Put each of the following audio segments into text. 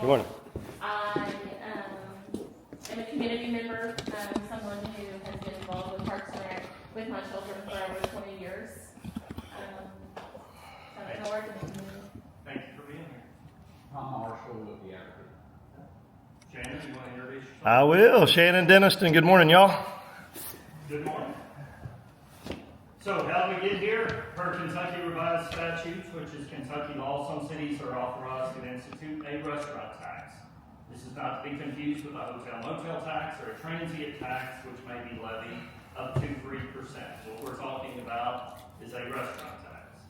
Good morning. I am a community member, someone who has been involved with Parks and Rec with my children for over 20 years. So it's working with me. Thank you for being here. I'm Marshall with the Advocate. Shannon, you want to introduce yourself? I will. Shannon Denniston. Good morning, y'all. Good morning. So, how did we get here? Per Kentucky Revised Statutes, which is Kentucky law, some cities are authorized to institute a restaurant tax. This is not to be confused with a hotel-motel tax or a transient tax, which may be levied up to 3%. What we're talking about is a restaurant tax.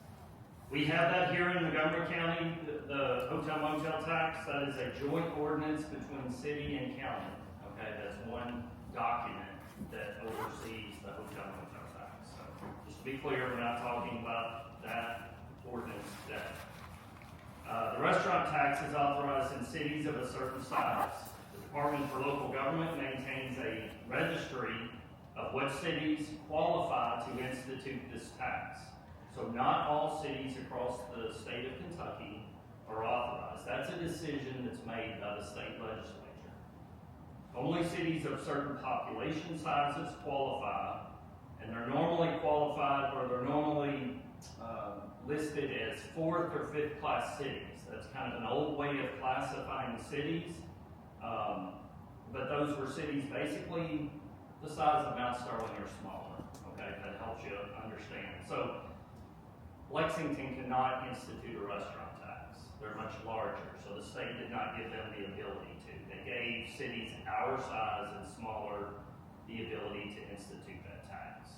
We have that here in Montgomery County, the hotel-motel tax. That is a joint ordinance between city and county. Okay, that's one document that oversees the hotel-motel tax. So, just to be clear, we're not talking about that ordinance today. The restaurant tax is authorized in cities of a certain size. The Department for Local Government maintains a registry of what cities qualify to institute this tax. So not all cities across the state of Kentucky are authorized. That's a decision that's made by the state legislature. Only cities of certain population sizes qualify, and they're normally qualified, or they're normally listed as 4th or 5th class cities. That's kind of an old way of classifying cities, but those were cities basically the size of Mount Sterling or smaller. Okay, that helps you understand. So Lexington cannot institute a restaurant tax. They're much larger, so the state did not give them the ability to. They gave cities our size and smaller the ability to institute that tax.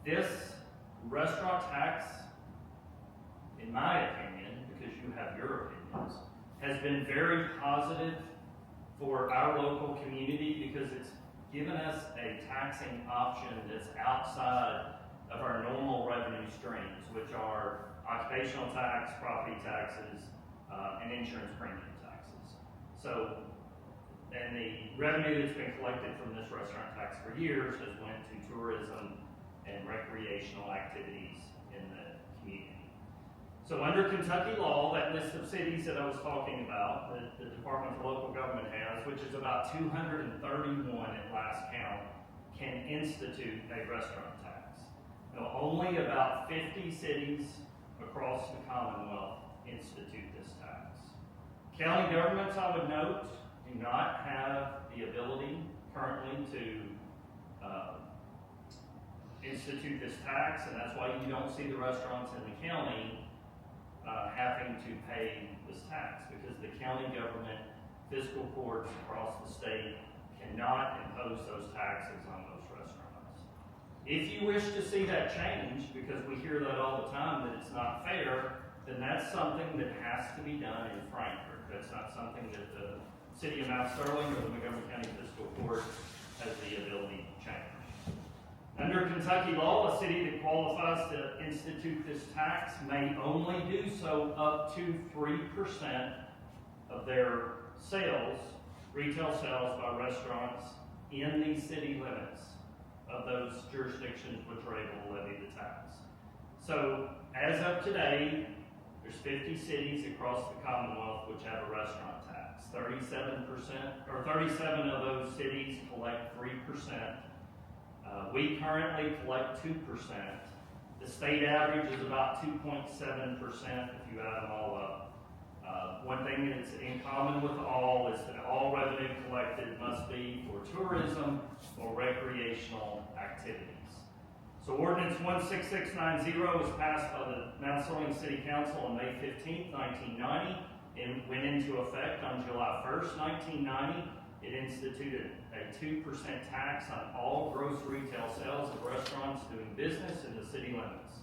This restaurant tax, in my opinion, because you have your opinions, has been very positive for our local community because it's given us a taxing option that's outside of our normal revenue streams, which are occupational tax, property taxes, and insurance premium taxes. So, and the revenue that's been collected from this restaurant tax for years has went to tourism and recreational activities in the community. So under Kentucky law, that list of cities that I was talking about, that the Department for Local Government has, which is about 231 at last count, can institute a restaurant tax. Now, only about 50 cities across the Commonwealth institute this tax. County governments, I would note, do not have the ability currently to institute this tax, and that's why you don't see the restaurants in the county having to pay this tax, because the county government, fiscal courts across the state cannot impose those taxes on those restaurants. If you wish to see that change, because we hear that all the time that it's not fair, then that's something that has to be done in Frankfurt. That's not something that the City of Mount Sterling or the Montgomery County Fiscal Court has the ability to change. Under Kentucky law, a city that qualifies to institute this tax may only do so up to 3% of their sales, retail sales by restaurants in the city limits of those jurisdictions which are able to levy the tax. So, as of today, there's 50 cities across the Commonwealth which have a restaurant tax. 37% or 37 of those cities collect 3%. We currently collect 2%. The state average is about 2.7% if you add them all up. One thing that's in common with all is that all revenue collected must be for tourism or recreational activities. So Ordinance 16690 was passed by the Mount Sterling City Council on May 15, 1990, and went into effect on July 1st, 1990. It instituted a 2% tax on all gross retail sales of restaurants doing business in the city limits.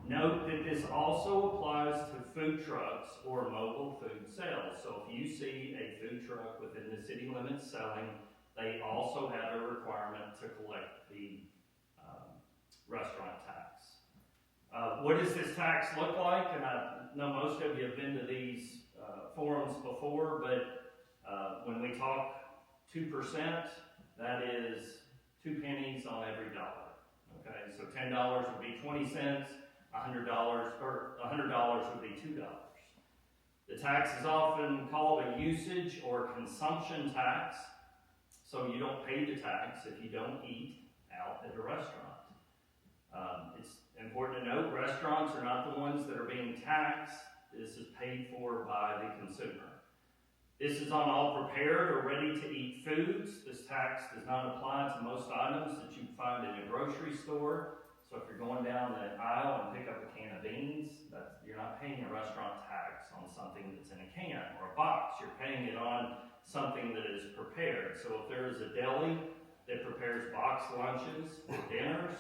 Note that this also applies to food trucks or mobile food sales. So if you see a food truck within the city limits selling, they also have a requirement to collect the restaurant tax. What does this tax look like? And I know most of you have been to these forums before, but when we talk 2%, that is 2 pennies on every dollar. Okay, so $10 would be 20 cents, $100 would be $2. The tax is often called a usage or consumption tax, so you don't pay the tax if you don't eat out at a restaurant. It's important to note restaurants are not the ones that are being taxed. This is paid for by the consumer. This is on all prepared or ready-to-eat foods. This tax does not apply to most items that you find in a grocery store. So if you're going down the aisle and pick up a can of beans, you're not paying a restaurant tax on something that's in a can or a box. You're paying it on something that is prepared. So if there is a deli that prepares boxed lunches or dinners,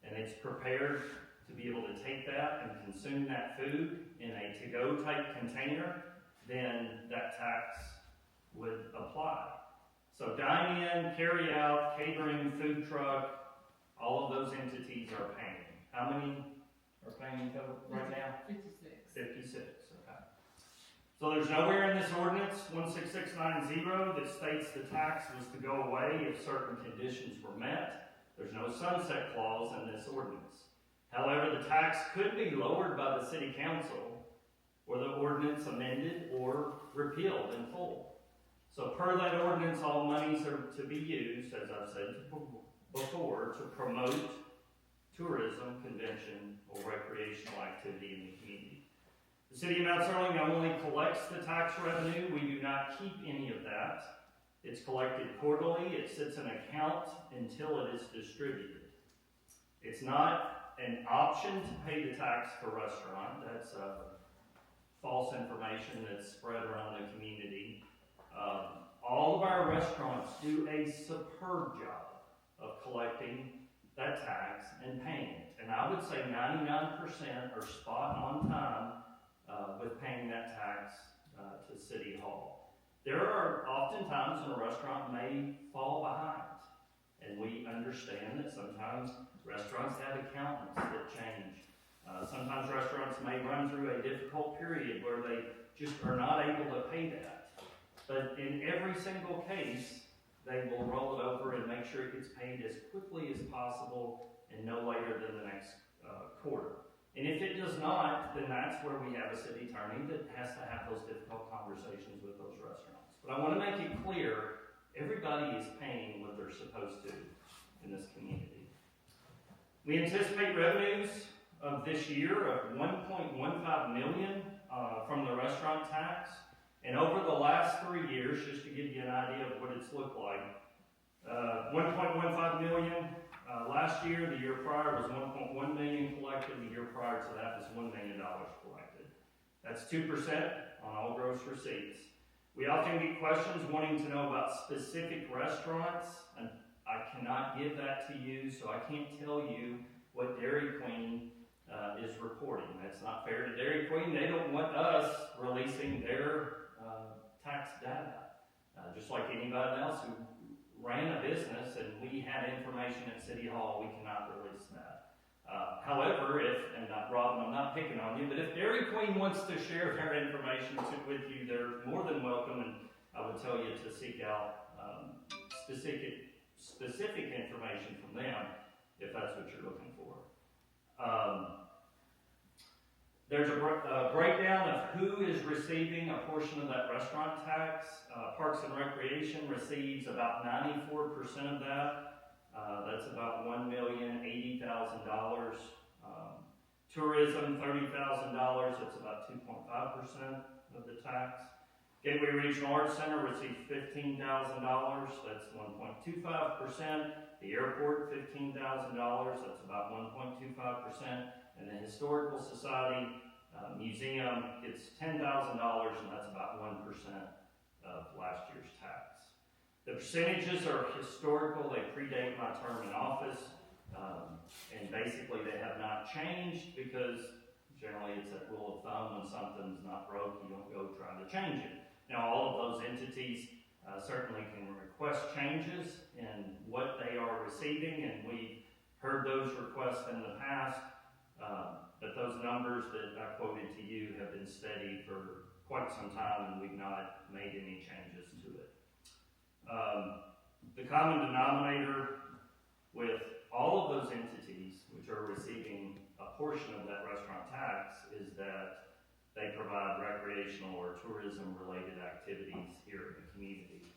and it's prepared to be able to take that and consume that food in a to-go type container, then that tax would apply. So dine-in, carry-out, catering, food truck, all of those entities are paying. How many are paying total right now? 56. 56, okay. So there's nowhere in this ordinance, 16690, that states the tax was to go away if certain conditions were met. There's no sunset clause in this ordinance. However, the tax could be lowered by the city council, or the ordinance amended or repealed in full. So per that ordinance, all monies are to be used, as I've said before, to promote tourism, convention, or recreational activity in the community. The city of Mount Sterling not only collects the tax revenue, we do not keep any of that. It's collected quarterly. It sits in an account until it is distributed. It's not an option to pay the tax for a restaurant. That's false information that's spread around the community. All of our restaurants do a superb job of collecting that tax and paying it. And I would say 99% are spot on time with paying that tax to City Hall. There are often times when a restaurant may fall behind, and we understand that sometimes restaurants have accountants that change. Sometimes restaurants may run through a difficult period where they just are not able to pay that. But in every single case, they will roll it over and make sure it gets paid as quickly as possible and no later than the next quarter. And if it does not, then that's where we have a city attorney that has to have those difficult conversations with those restaurants. But I want to make it clear, everybody is paying what they're supposed to in this community. We anticipate revenues of this year of $1.15 million from the restaurant tax. And over the last 3 years, just to give you an idea of what it's looked like, 1.15 million last year. The year prior was 1.1 million collected. The year prior to that was $1 million collected. That's 2% on all gross receipts. We often get questions wanting to know about specific restaurants, and I cannot give that to you, so I can't tell you what Dairy Queen is reporting. That's not fair to Dairy Queen. They don't want us releasing their tax data. Just like anybody else who ran a business and we had information at City Hall, we cannot release that. However, Rob, I'm not picking on you, but if Dairy Queen wants to share their information with you, they're more than welcome, and I would tell you to seek out specific information from them if that's what you're looking for. There's a breakdown of who is receiving a portion of that restaurant tax. Parks and Recreation receives about 94% of that. That's about $1,080,000. Tourism, $30,000. That's about 2.5% of the tax. Gateway Regional Arts Center receives $15,000. That's 1.25%. The airport, $15,000. That's about 1.25%. And the Historical Society Museum gets $10,000, and that's about 1% of last year's tax. The percentages are historical. They predate my term in office, and basically they have not changed because generally it's that rule of thumb: when something's not broke, you don't go try to change it. Now, all of those entities certainly can request changes in what they are receiving, and we've heard those requests in the past. But those numbers that I quoted to you have been steady for quite some time, and we've not made any changes to it. The common denominator with all of those entities which are receiving a portion of that restaurant tax is that they provide recreational or tourism-related activities here in the community.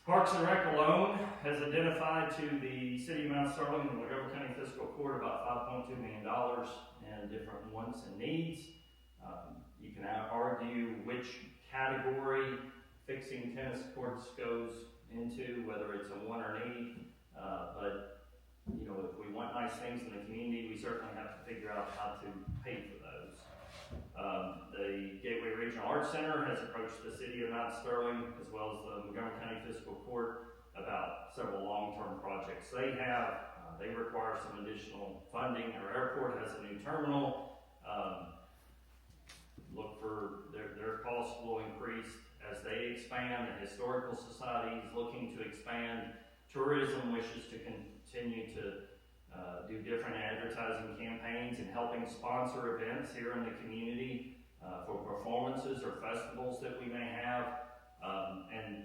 Parks and Rec alone has identified to the City of Mount Sterling and the Montgomery County Fiscal Court about $5.2 million in different wants and needs. You can argue which category fixing tennis courts goes into, whether it's a want or need, but you know, if we want nice things in the community, we certainly have to figure out how to pay for those. The Gateway Regional Arts Center has approached the City of Mount Sterling, as well as the Montgomery County Fiscal Court, about several long-term projects they have. They require some additional funding. Our airport has a new terminal. Look for their costs will increase as they expand. The Historical Society is looking to expand. Tourism wishes to continue to do different advertising campaigns and helping sponsor events here in the community for performances or festivals that we may have. And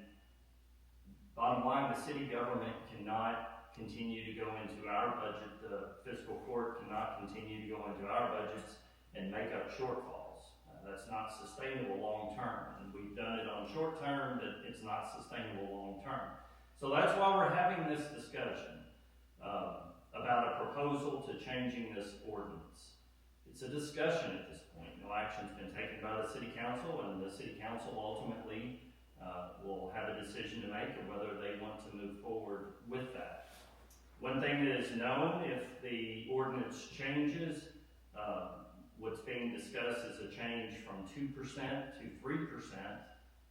bottom line, the city government cannot continue to go into our budget. The fiscal court cannot continue to go into our budgets and make up shortfalls. That's not sustainable long term. And we've done it on short term, but it's not sustainable long term. So that's why we're having this discussion about a proposal to changing this ordinance. It's a discussion at this point. No action's been taken by the city council, and the city council ultimately will have a decision to make of whether they want to move forward with that. One thing that is known, if the ordinance changes, what's being discussed is a change from 2% to 3%.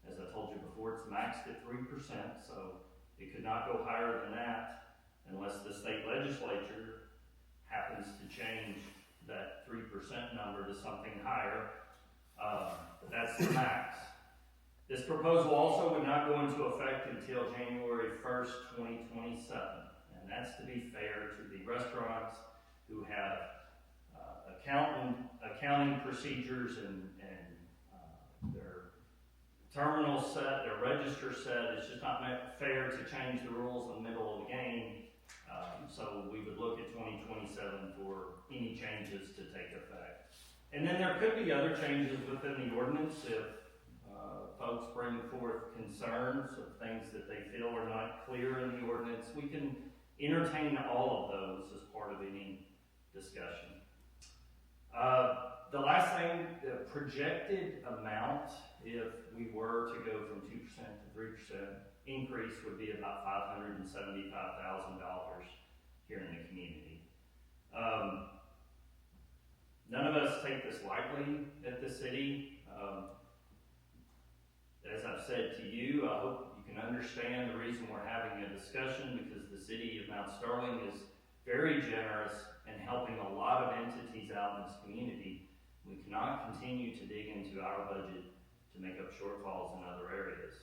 As I told you before, it's maxed at 3%, so it could not go higher than that unless the state legislature happens to change that 3% number to something higher. But that's the max. This proposal also would not go into effect until January 1st, 2027. And that's to be fair to the restaurants who have accounting procedures and their terminal set, their register set. It's just not fair to change the rules in the middle of the game. So we would look at 2027 for any changes to take effect. And then there could be other changes within the ordinance if folks bring forth concerns of things that they feel are not clear in the ordinance. We can entertain all of those as part of any discussion. The last thing, the projected amount, if we were to go from 2% to 3% increase, would be about $575,000 here in the community. None of us take this lightly at the city. As I've said to you, I hope you can understand the reason we're having a discussion, because the city of Mount Sterling is very generous in helping a lot of entities out in this community. We cannot continue to dig into our budget to make up shortfalls in other areas.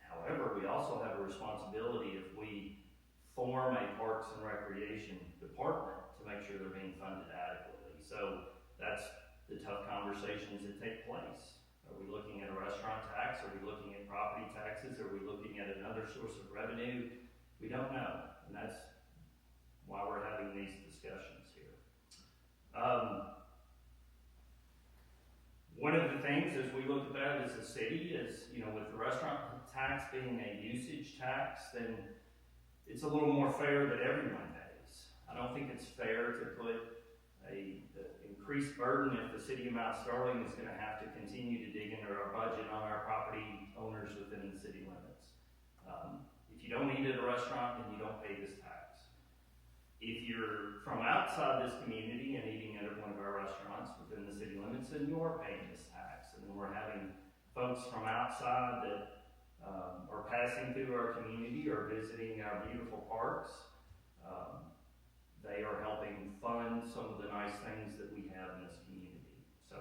However, we also have a responsibility if we form a Parks and Recreation department to make sure they're being funded adequately. So that's the tough conversations that take place. Are we looking at a restaurant tax? Are we looking at property taxes? Are we looking at another source of revenue? We don't know, and that's why we're having these discussions here. One of the things as we look at that as a city is, you know, with the restaurant tax being a usage tax, then it's a little more fair that everyone pays. I don't think it's fair to put a increased burden if the city of Mount Sterling is going to have to continue to dig into our budget on our property owners within the city limits. If you don't eat at a restaurant, then you don't pay this tax. If you're from outside this community and eating at one of our restaurants within the city limits, then you're paying this tax. And we're having folks from outside that are passing through our community or visiting our beautiful parks. They are helping fund some of the nice things that we have in this community. So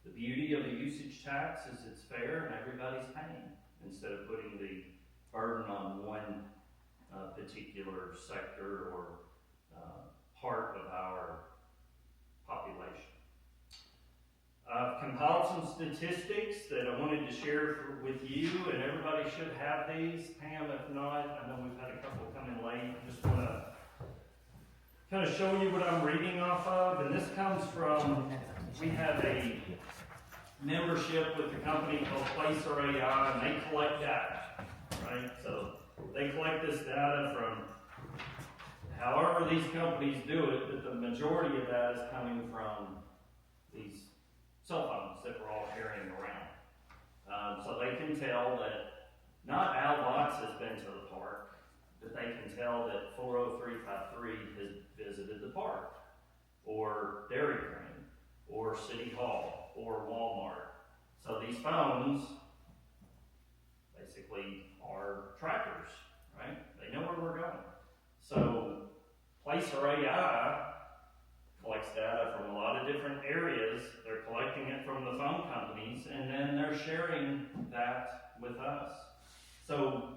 the beauty of the usage tax is it's fair and everybody's paying, instead of putting the burden on one particular sector or part of our population. I've compiled some statistics that I wanted to share with you, and everybody should have these. Pam, if not, I know we've had a couple come in late. I just want to kind of show you what I'm reading off of, and this comes from we have a membership with the company called Placer AI, and they collect data, right? So they collect this data from however these companies do it, but the majority of that is coming from these cell phones that we're all carrying around. So they can tell that not Al Watts has been to the park, but they can tell that 40353 has visited the park, or Dairy Queen, or City Hall, or Walmart. So these phones basically are trackers, right? They know where we're going. So Placer AI collects data from a lot of different areas. They're collecting it from the phone companies, and then they're sharing that with us. So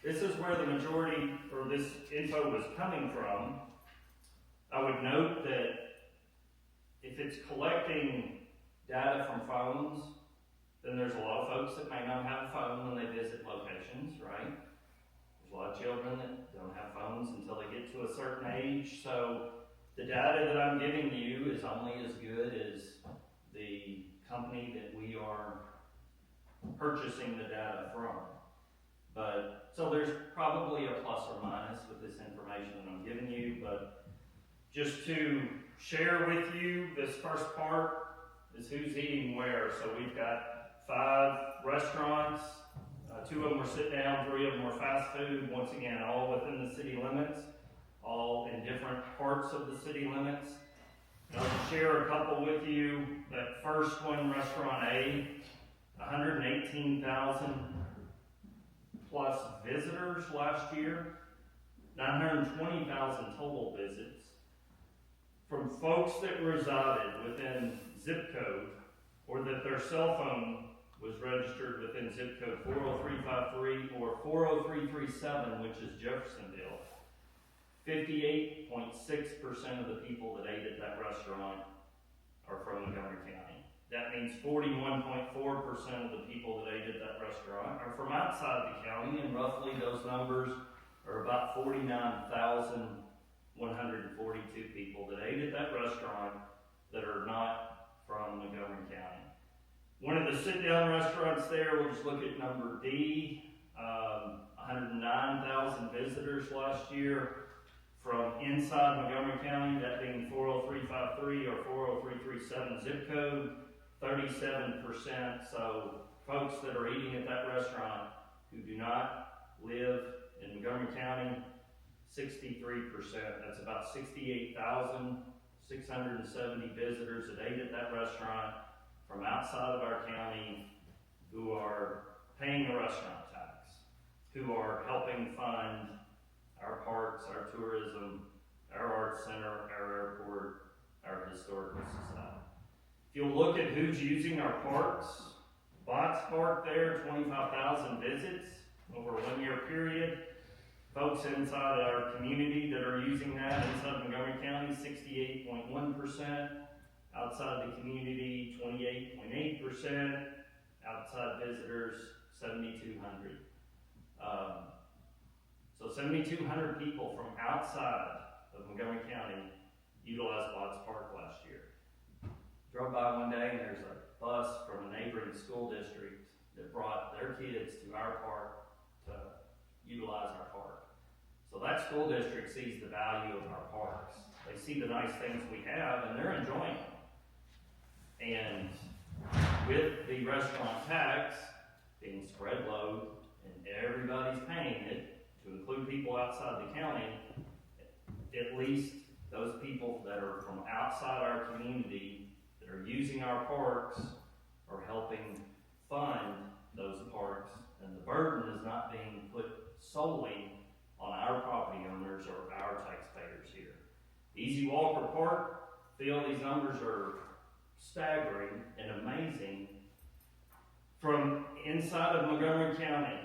this is where the majority, or this info was coming from. I would note that if it's collecting data from phones, then there's a lot of folks that may not have a phone when they visit locations, right? There's a lot of children that don't have phones until they get to a certain age. So the data that I'm giving you is only as good as the company that we are purchasing the data from. But, so there's probably a plus or minus with this information that I'm giving you, but just to share with you, this first part is who's eating where. So we've got 5 restaurants, 2 of them are sit down, 3 of them are fast food, once again, all within the city limits, all in different parts of the city limits. And I'll share a couple with you. That first one, Restaurant A, 118,000 plus visitors last year, 920,000 total visits from folks that resided within zip code, or that their cell phone was registered within zip code 40353 or 40337, which is Jeffersonville. 58.6% of the people that ate at that restaurant are from Montgomery County. That means 41.4% of the people that ate at that restaurant are from outside the county, and roughly those numbers are about 49,142 people that ate at that restaurant that are not from Montgomery County. One of the sit-down restaurants there, we'll just look at number D, 109,000 visitors last year from inside Montgomery County, that being 40353 or 40337 zip code, 37%. So folks that are eating at that restaurant who do not live in Montgomery County, 63%. That's about 68,670 visitors that ate at that restaurant from outside of our county who are paying a restaurant tax, who are helping fund our parks, our tourism, our arts center, our airport, our historical society. If you look at who's using our parks, Box Park there, 25,000 visits over a 1-year period. Folks inside our community that are using that inside Montgomery County, 68.1%. Outside the community, 28.8%. Outside visitors, 7,200. So 7,200 people from outside of Montgomery County utilized Watts Park last year. Drove by one day and there's a bus from a neighboring school district that brought their kids to our park to utilize our park. So that school district sees the value of our parks. They see the nice things we have and they're enjoying them. And with the restaurant tax being spread load and everybody's paying it, to include people outside the county, at least those people that are from outside our community that are using our parks are helping fund those parks, and the burden is not being put solely on our property owners or our taxpayers here. Easy Walker Park, feel these numbers are staggering and amazing. From inside of Montgomery County,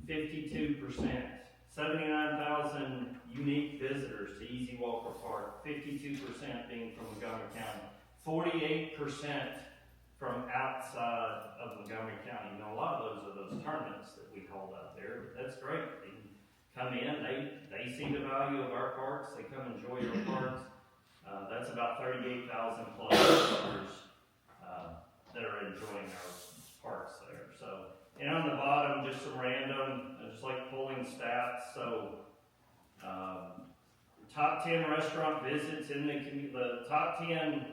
52%, 79,000 unique visitors to Easy Walker Park, 52% being from Montgomery County, 48% from outside of Montgomery County. Now, a lot of those are those tournaments that we hold out there, but that's great. They come in, they see the value of our parks, they come enjoy our parks. That's about 38,000 plus visitors that are enjoying our parks there. So, and on the bottom, just some random, just like pulling stats. So, top 10 restaurant visits in the top 10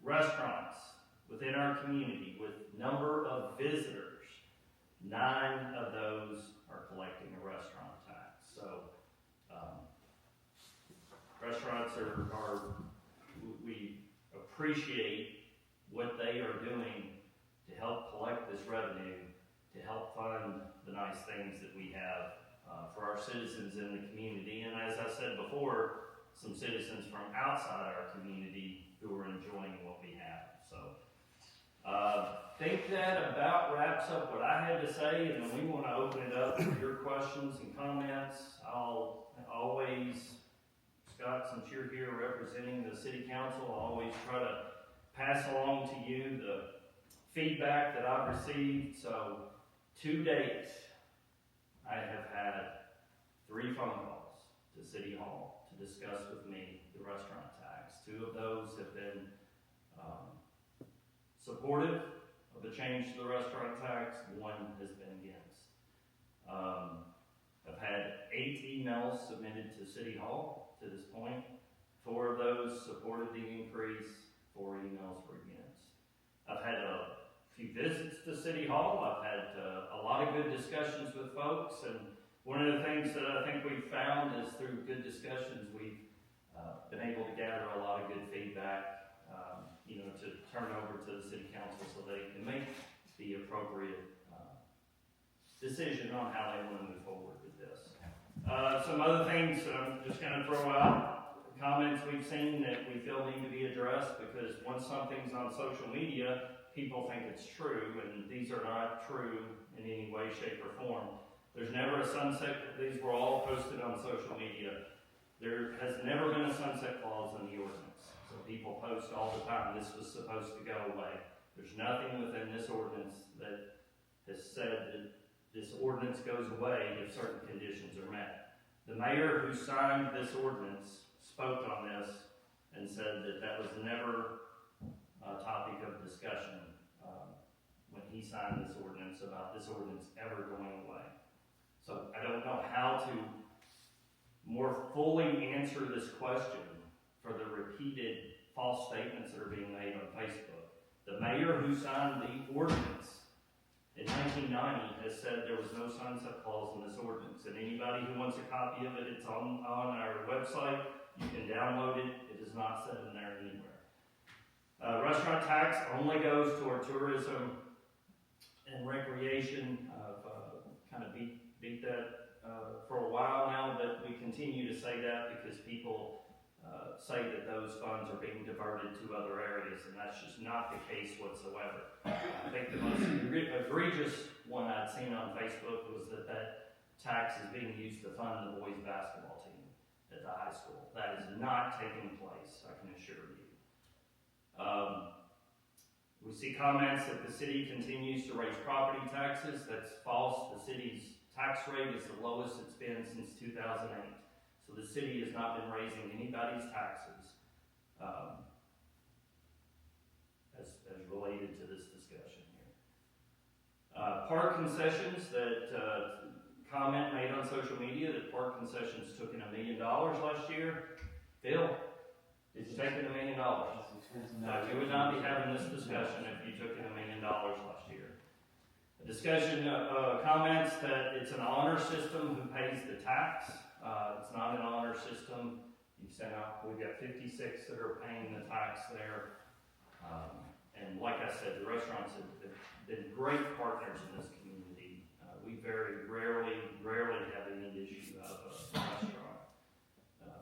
restaurants within our community with number of visitors, 9 of those are collecting a restaurant tax. So, restaurants we appreciate what they are doing to help collect this revenue, to help fund the nice things that we have for our citizens in the community. And as I said before, some citizens from outside our community who are enjoying what we have. So, think that about wraps up what I had to say, and then we want to open it up for your questions and comments. I'll always, Scott, since you're here representing the city council, I'll always try to pass along to you the feedback that I've received. So, to date, I have had 3 phone calls to City Hall to discuss with me the restaurant tax. 2 of those have been supportive of the change to the restaurant tax. 1 has been against. I've had 8 emails submitted to City Hall to this point. 4 of those supported the increase, 4 emails were against. I've had a few visits to City Hall. I've had a lot of good discussions with folks, and one of the things that I think we've found is through good discussions, we've been able to gather a lot of good feedback, to turn over to the City Council so they can make the appropriate decision on how they want to move forward with this. Some other things I'm just going to throw out, comments we've seen that we feel need to be addressed, because once something's on social media, people think it's true, and these are not true in any way, shape, or form. There's never a sunset. These were all posted on social media. There has never been a sunset clause in the ordinance. So people post all the time, this was supposed to go away. There's nothing within this ordinance that has said that this ordinance goes away if certain conditions are met. The mayor who signed this ordinance spoke on this and said that that was never a topic of discussion when he signed this ordinance about this ordinance ever going away. So I don't know how to more fully answer this question for the repeated false statements that are being made on Facebook. The mayor who signed the ordinance in 1990 has said there was no sunset clause in this ordinance, and anybody who wants a copy of it, it's on our website. You can download it. It is not said in there anywhere. Restaurant tax only goes toward tourism and recreation. I've kind of beat that for a while now, but we continue to say that because people say that those funds are being diverted to other areas, and that's just not the case whatsoever. I think the most egregious one I'd seen on Facebook was that tax is being used to fund the boys' basketball team at the high school. That is not taking place, I can assure you. We see comments that the city continues to raise property taxes. That's false. The city's tax rate is the lowest it's been since 2008. So the city has not been raising anybody's taxes as related to this discussion here. Park concessions, that comment made on social media that park concessions took in $1 million last year. Phil, did you take in $1 million? No, you would not be having this discussion if you took in $1 million last year. A discussion comments that it's an honor system who pays the tax. It's not an honor system. You've sent out, we've got 56 that are paying the tax there. And like I said, the restaurants have been great partners in this community. We very rarely have any issue of a restaurant.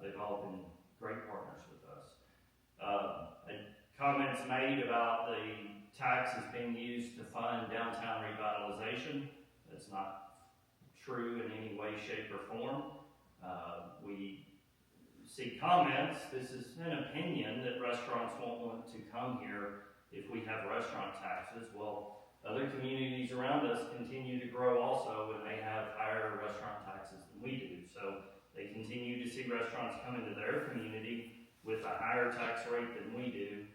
They've all been great partners with us. Comments made about the tax is being used to fund downtown revitalization. That's not true in any way, shape, or form. We see comments, this is an opinion, that restaurants won't want to come here if we have restaurant taxes. Well, other communities around us continue to grow also, and they have higher restaurant taxes than we do. So they continue to see restaurants come into their community with a higher tax rate than we do.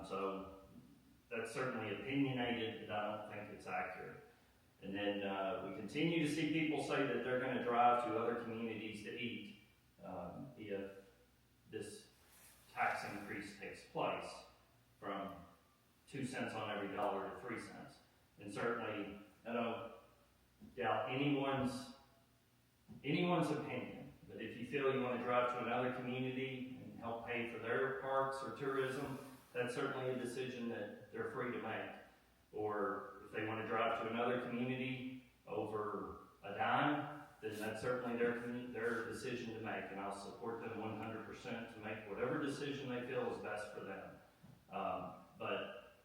So that's certainly opinionated, but I don't think it's accurate. And then we continue to see people say that they're going to drive to other communities to eat if this tax increase takes place from 2 cents on every dollar to 3 cents. And certainly, I don't doubt anyone's opinion, but if you feel you want to drive to another community and help pay for their parks or tourism, that's certainly a decision that they're free to make. Or if they want to drive to another community over a dime, then that's certainly their decision to make, and I'll support them 100% to make whatever decision they feel is best for them. But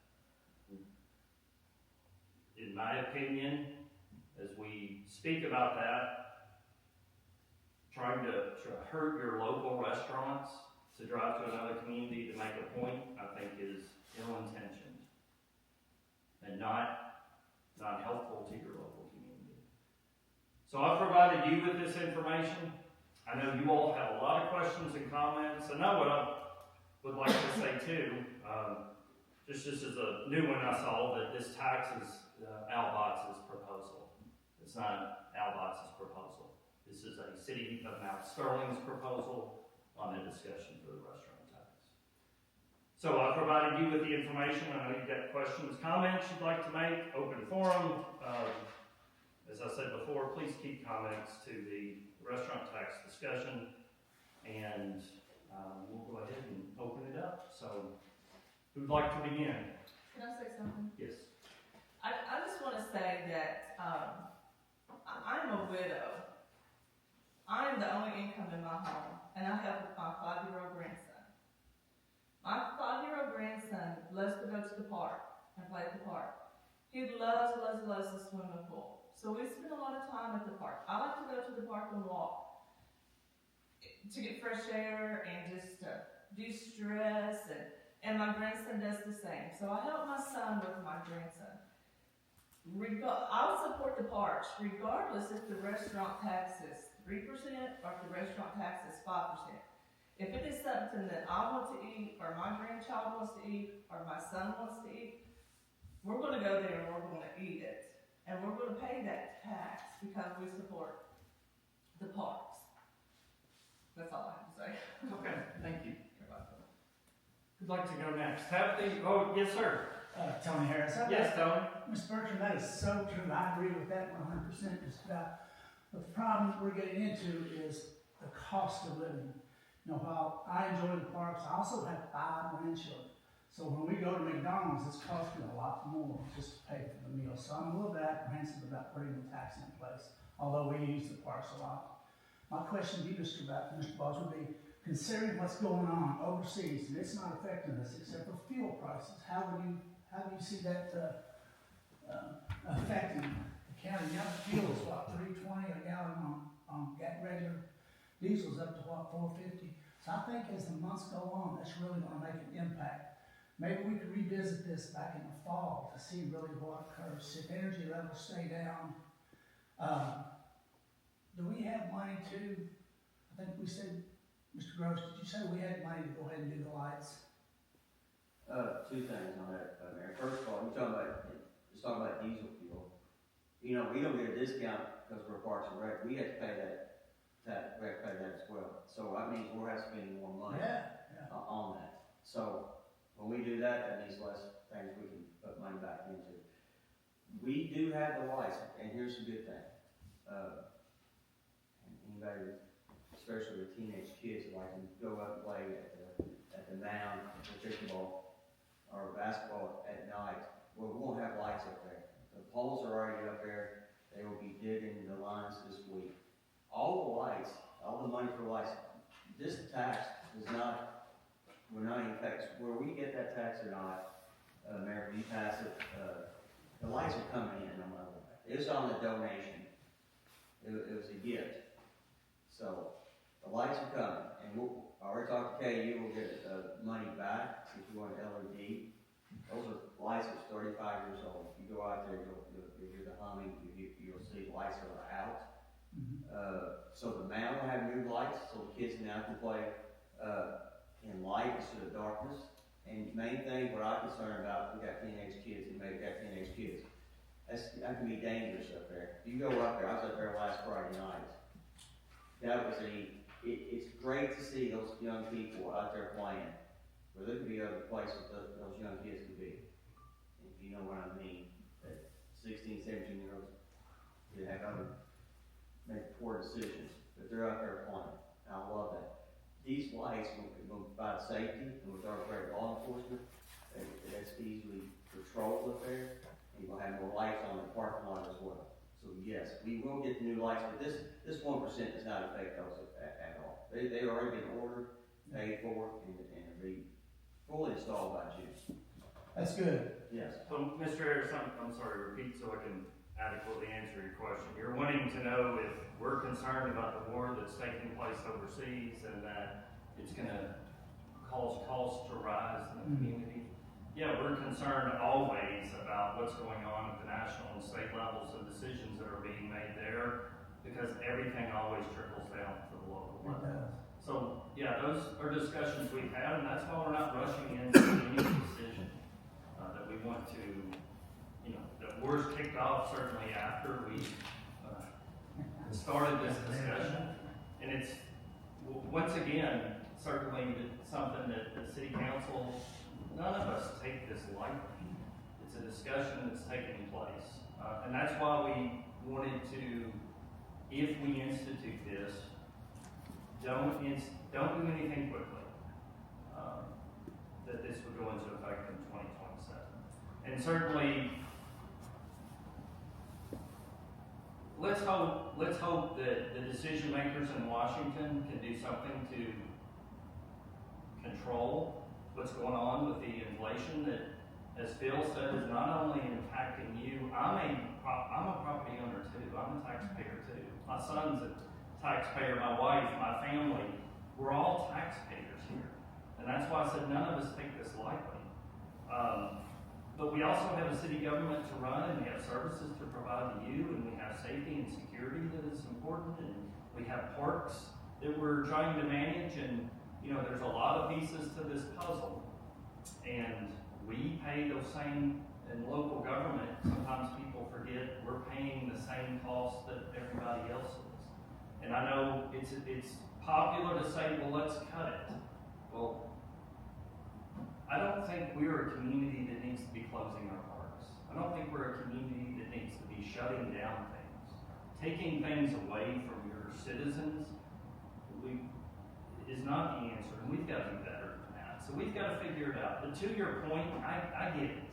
in my opinion, as we speak about that, trying to hurt your local restaurants to drive to another community to make a point, I think is ill-intentioned and not helpful to your local community. So I've provided you with this information. I know you all have a lot of questions and comments. I know what I would like to say too, just as a new one I saw, that this tax is Al Botz's proposal. It's not Al Botz's proposal. This is a City of Mount Sterling's proposal on a discussion for the restaurant tax. So I provided you with the information. I know you've got questions, comments you'd like to make, open forum. As I said before, please keep comments to the restaurant tax discussion, and we'll go ahead and open it up. So who'd like to begin? Can I say something? Yes. I just want to say that I'm a widow. I'm the only income in my home, and I have my 5-year-old grandson. My 5-year-old grandson loves to go to the park and play at the park. He loves the swimming pool. So we spend a lot of time at the park. I like to go to the park and walk to get fresh air and just de-stress, and my grandson does the same. So I help my son with my grandson. I'll support the parks regardless if the restaurant tax is 3% or if the restaurant tax is 5%. If it is something that I want to eat, or my grandchild wants to eat, or my son wants to eat, we're going to go there and we're going to eat it. And we're going to pay that tax because we support the parks. That's all I have to say. Okay, thank you. You're welcome. Who'd like to go next? Yes, sir. Tony Harris. Yes, Tony. Ms. Bertram, that is so true. I agree with that 100% just about. But the problem we're getting into is the cost of living. You know, while I enjoy the parks, I also have 5 grandchildren. So when we go to McDonald's, it's costing a lot more just to pay for the meal. So I'm a little bit apprehensive about putting the tax in place, although we use the parks a lot. My question to you, Mr. Boggs, would be, considering what's going on overseas, and it's not affecting us except for fuel prices, how do you see that affecting the county? Now fuel is what, $3.20 a gallon on regular diesel's up to what, $4.50. So I think as the months go on, that's really going to make an impact. Maybe we could revisit this back in the fall to see really what occurs. If energy levels stay down, do we have money to, I think we said, Mr. Gross, did you say we had money to go ahead and do the lights? 2 things on that, Mayor. First of all, talking about diesel fuel. You know, we don't get a discount because we're Parks and Rec. We have to pay that as well. So that means we're spending more money on that. So when we do that, that means less things we can put money back into. We do have the lights, and here's the good thing. Anybody, especially with teenage kids, that like to go up and play at the mound, or pickleball, or basketball at night, well, we won't have lights up there. The poles are already up there. They will be digging the lines this week. All the lights, all the money for lights, this tax is not, we're not in effect. Where we get that tax or not, Mayor, if you pass it, the lights are coming in no matter what. It was on the donation. It was a gift. So the lights are coming, and I already talked to KU. We'll get money back if you want an LED. Those are lights that's 35 years old. If you go out there, you'll hear the humming. You'll see lights that are out. So the mound will have new lights, so the kids now can play in light instead of darkness. And main thing, what I'm concerned about, we got teenage kids, and maybe got teenage kids. That can be dangerous up there. You go up there, I was up there last Friday night. It's great to see those young people out there playing. But there could be other places that those young kids could be. If you know what I mean. That 16, 17-year-olds could make poor decisions. But they're out there playing. I love that. These lights will provide safety, and with our great law enforcement, that's easily patrolled up there, and you'll have more lights on the parking lot as well. So yes, we will get the new lights, but this 1% does not affect those at all. They already been ordered, paid for, and be fully installed by June. That's good. Yes. So, Mr. Harris, I'm sorry, repeat so I can adequately answer your question. You're wanting to know if we're concerned about the war that's taking place overseas and that it's gonna cause costs to rise in the community. Yeah, we're concerned always about what's going on at the national and state levels and decisions that are being made there, because everything always trickles down to the local It level. does. So, yeah, those are discussions we've had, and that's why we're not rushing into any decision that we want to, that war's kicked off certainly after we started this discussion. And it's, once again, certainly something that the city council, none of us take this lightly. It's a discussion that's taking place. And that's why we wanted to, if we institute this, don't do anything quickly. That this would go into effect in 2027. And certainly, let's hope that the decision makers in Washington can do something to control what's going on with the inflation that, as Phil said, is not only impacting you. I'm a property owner too. I'm a taxpayer too. My son's a taxpayer, my wife, my family. We're all taxpayers here. And that's why I said none of us take this lightly. But we also have a city government to run, and we have services to provide to you, and we have safety and security that is important, and we have parks that we're trying to manage, and there's a lot of pieces to this puzzle. And we pay those same, in local government, sometimes people forget we're paying the same costs that everybody else is. And I know it's popular to say, well, let's cut it. Well, I don't think we're a community that needs to be closing our parks. I don't think we're a community that needs to be shutting down things. Taking things away from your citizens is not the answer, and we've got to be better than that. So we've got to figure it out. But to your point, I get it.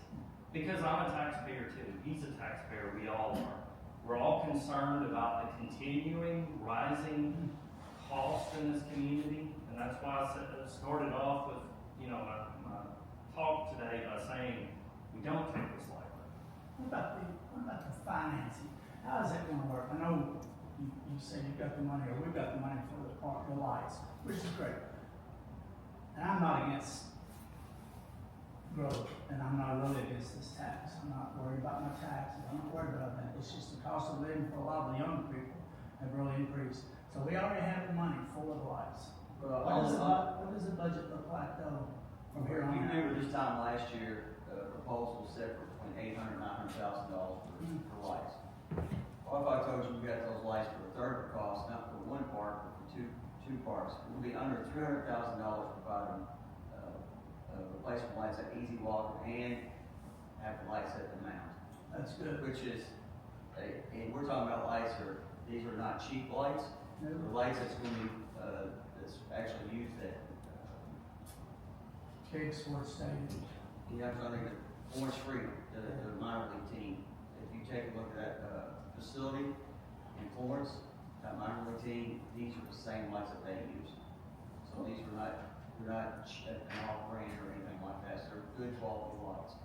Because I'm a taxpayer too. He's a taxpayer. We all are. We're all concerned about the continuing rising cost in this community, and that's why I started off with my talk today by saying we don't take this lightly. What about the financing? How is that going to work? I know you say you've got the money, or we've got the money for the lights, which is great. And I'm not against growth, and I'm not really against this tax. I'm not worried about my taxes. I'm not worried about that. It's just the cost of living for a lot of the young people have really increased. So we already have the money for the lights. What does the budget look like though from here on You out? remember this time last year, the proposal was set for between $800,000 and $900,000 for lights. What if I told you we got those lights for a third of the cost, not for one park, but for two parks? It would be under $300,000 providing replacement lights at Easy Walker and have the lights at the mount. That's good. Which is, and we're talking about lights these are not cheap lights. No. The lights that's going to be, that's actually used at, Big sports stadium. you have something that Orange Freedom, the minor league team. If you take a look at that facility in Florence, that minor league team, these are the same lights that they use. So these are not, they're not an off-brand or anything like that. So they're good quality lights.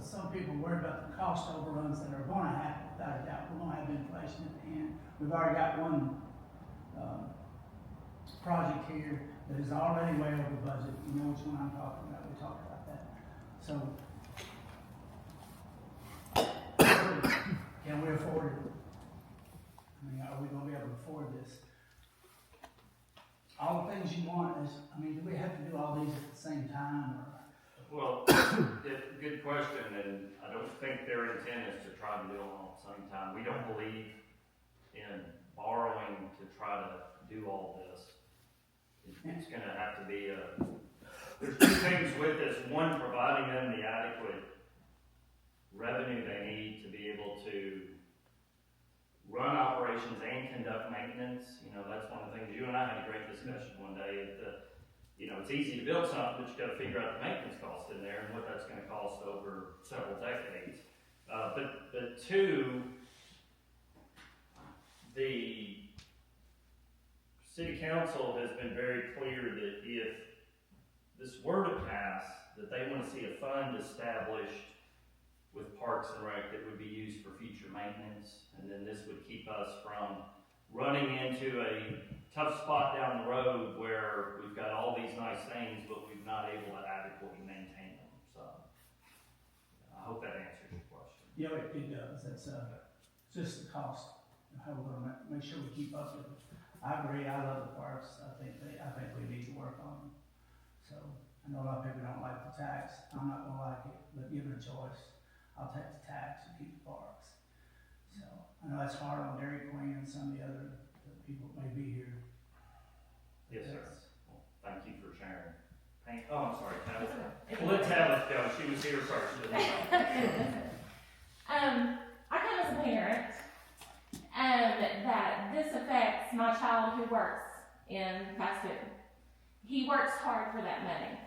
Some people worry about the cost overruns that are going to happen, without a doubt. We're going to have inflation at the end. We've already got one project here that is already way over budget. You know which one I'm talking about. We talked about that. So, can we afford it? I mean, are we going to be able to afford this? all the things you want is, I mean, do we have to do all these at the same time, or? Well, good question, and I don't think their intent is to try to do them all at the same time. We don't believe in borrowing to try to do all this. It's gonna have to be there's two things with this. One, providing them the adequate revenue they need to be able to run operations and conduct maintenance. You know, that's one of the things, you and I had a great discussion one day. It's easy to build something, but you gotta figure out the maintenance cost in there and what that's gonna cost over several decades. But two, the city council has been very clear that if this were to pass, that they wanna see a fund established with Parks and Rec that would be used for future maintenance, and then this would keep us from running into a tough spot down the road where we've got all these nice things, but we're not able to adequately maintain them. So, I hope that answers your question. Yeah, it does, it's just the cost, and how we're gonna make sure we keep up with it. I agree, I love the parks, I think we need to work on them. So, I know a lot of people don't like the tax, I'm not gonna like it, but given a choice, I'll take the tax and keep the parks. So, I know that's hard on Dairy Queen and some of the other people that may be here. Yes, sir. Well, thank you for sharing. I'm sorry, Tabitha. Well, let Tabitha go, she was here first. Didn't she? I come as a parent, that this affects my child who works in fast food. He works hard for that money.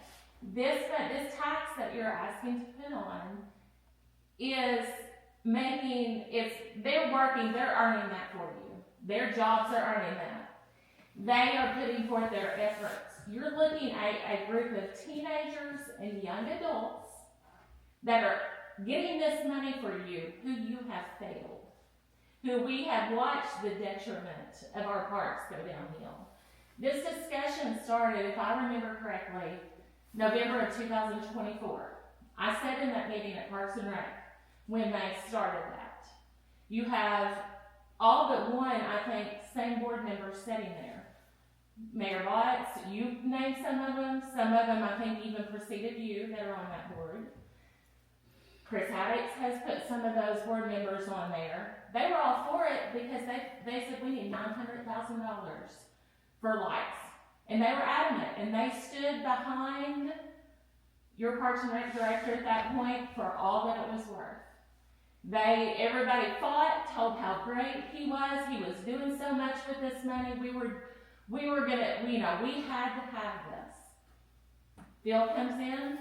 This tax that you're asking to put on is they're working, they're earning that for you. Their jobs are earning that. They are putting forth their efforts. You're looking at a group of teenagers and young adults that are getting this money for you, who you have failed, who we have watched the detriment of our parks go downhill. This discussion started, if I remember correctly, November of 2024. I sat in that meeting at Parks and Rec when they started that. You have all but one, I think, same board members sitting there. Mayor Watts, you named some of them I think even preceded you that are on that board. Chris Haddix has put some of those board members on there. They were all for it because they said we need $900,000 for lights. And they were adamant, and they stood behind your Parks and Rec director at that point for all that it was worth. Everybody fought, told how great he was doing so much with this money, we were gonna, we had to have this. Phil comes in,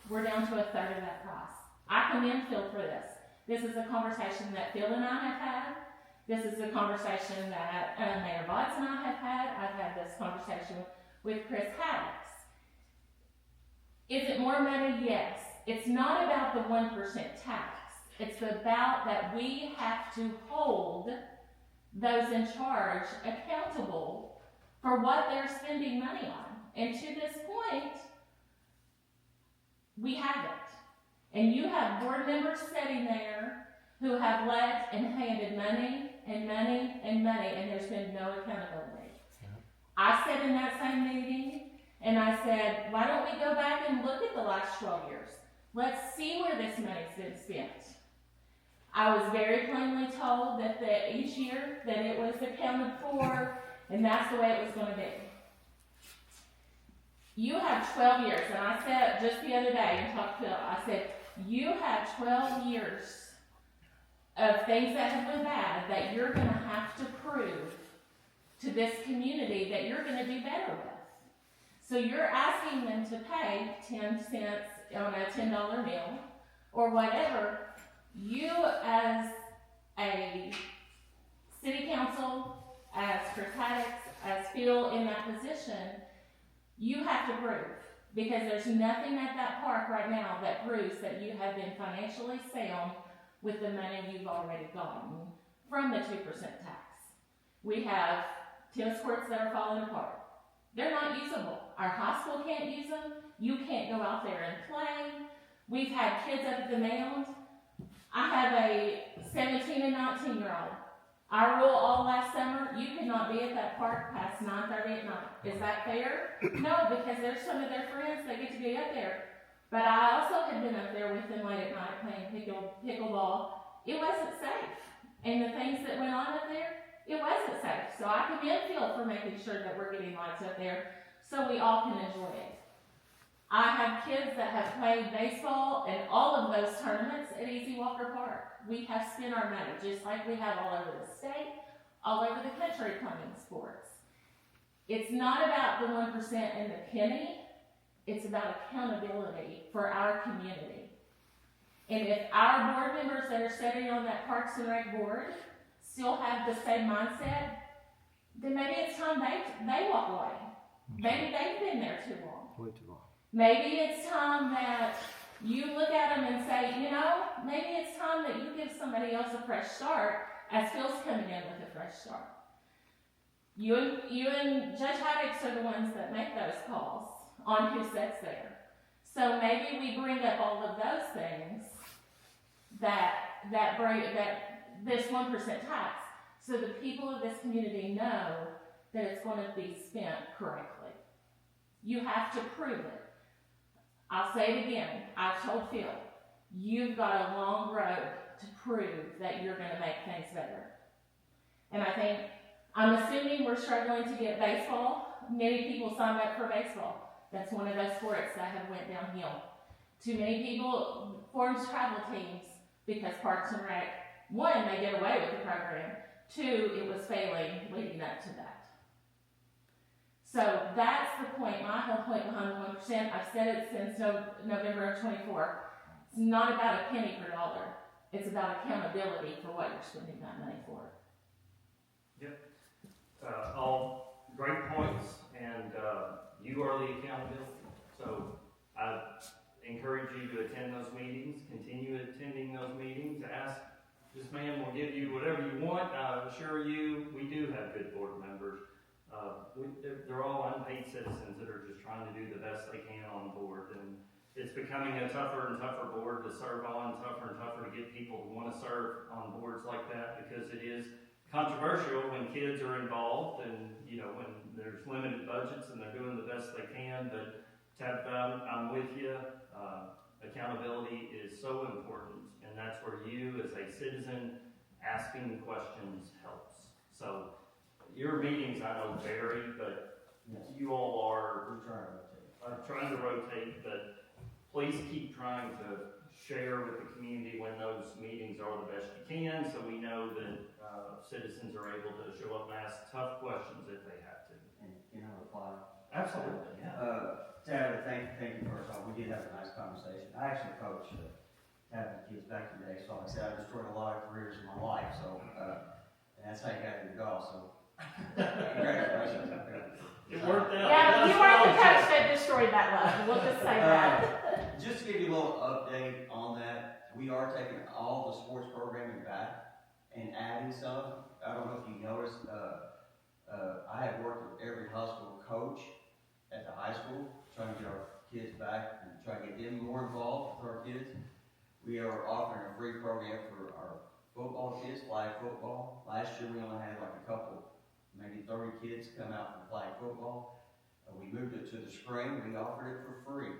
we're down to a third of that price. I commend Phil for this. This is a conversation that Phil and I have had. This is a conversation that Mayor Watts and I have had. I've had this conversation with Chris Haddix. Is it more money? Yes. It's not about the 1% tax. It's about that we have to hold those in charge accountable for what they're spending money on. And to this point, we haven't. And you have board members sitting there who have left and handed money and money and money, and there's been no accountability. I sat in that same meeting and I said, why don't we go back and look at the last 12 years? Let's see where this money's been spent. I was very plainly told that each year that it was accounted for, and that's the way it was going to be. You have 12 years, and I said just the other day and talked to Phil, I said, you have 12 years of things that have been bad that you're going to have to prove to this community that you're going to do better with. So you're asking them to pay 10 cents on a $10 meal or whatever. You as a city council, as Chris Haddix, as Phil in that position, you have to prove, because there's nothing at that park right now that proves that you have been financially sound with the money you've already gotten from the 2% tax. We have tennis courts that are falling apart. They're not usable. Our high school can't use them. You can't go out there and play. We've had kids up at the mound. I have a 17 and 19-year-old. Our rule all last summer, you could not be at that park past 9:30 at night. Is that fair? No, because there's some of their friends that get to be up there. But I also had been up there with them late at night playing pickleball. It wasn't safe. And the things that went on up there, it wasn't safe. So I commend Phil for making sure that we're getting lights up there so we all can enjoy it. I have kids that have played baseball and all of those tournaments at Easy Walker Park. We have spent our money just like we have all over the state, all over the country playing sports. It's not about the 1% and the penny. It's about accountability for our community. And if our board members that are sitting on that Parks and Rec board still have the same mindset, then maybe it's time they walk away. Maybe they've been there too long. Way too long. Maybe it's time that you look at them and say, maybe it's time that you give somebody else a fresh start, as Phil's coming in with a fresh start. You and Judge Haddix are the ones that make those calls on who sits there. So maybe we bring up all of those things that this 1% tax, so the people of this community know that it's going to be spent correctly. You have to prove it. I'll say it again. I've told Phil, you've got a long road to prove that you're going to make things better. And I'm assuming we're struggling to get baseball. Many people signed up for baseball. That's one of those sports that have went downhill. Too many people formed travel teams because Parks and Rec, one, they get away with the program. Two, it was failing leading up to that. So that's the point, my whole point behind the 1%. I've said it since November of 24. It's not about a penny per dollar. It's about accountability for what you're spending that money for. Yep. All great points, and you are the accountability. So I encourage you to attend those meetings, continue attending those meetings, ask, this man will give you whatever you want. I assure you, we do have good board members. They're all unpaid citizens that are just trying to do the best they can on the board, and it's becoming a tougher and tougher board to serve on, tougher and tougher to get people to want to serve on boards like that, because it is controversial when kids are involved and, when there's limited budgets and they're doing the best they can. But Tabitha, I'm with you. Accountability is so important, and that's where you as a citizen asking questions helps. So your meetings, I know, vary, but you all are trying to rotate, but please keep trying to share with the community when those meetings are the best you can, so we know that citizens are able to show up and ask tough questions if they have to. And can I reply? Absolutely, yeah. Tabitha, thank you first off. We did have a nice conversation. I actually coached Tabitha kids back in the day, so like I said, I destroyed a lot of careers in my life, so, and that's how you got into golf, so. Congratulations. It worked out. Yeah, you weren't the coach that destroyed that love. We'll just say that. Just to give you a little update on that, we are taking all the sports programming back and adding some. I don't know if you noticed, I have worked with every high school coach at the high school, trying to get our kids back and try to get them more involved with our kids. We are offering a free program for our football kids, flag football. Last year we only had like a couple, maybe 30 kids come out for flag football. We moved it to the spring. We offered it for free.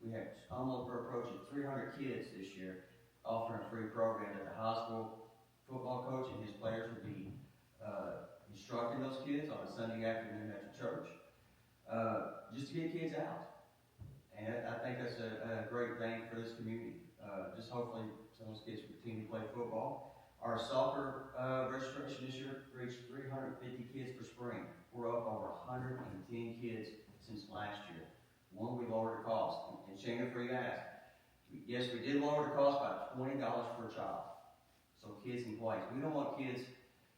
We had almost approaching 300 kids this year offering a free program that the high school football coach and his players would be instructing those kids on a Sunday afternoon at the church, just to get kids out. And I think that's a great thing for this community. Just hopefully some of those kids will continue to play football. Our soccer registration this year reached 350 kids for spring. We're up over 110 kids since last year. One, we lowered the cost. And Shana, for you to ask, yes, we did lower the cost by $20 per child. So kids can play. We don't want kids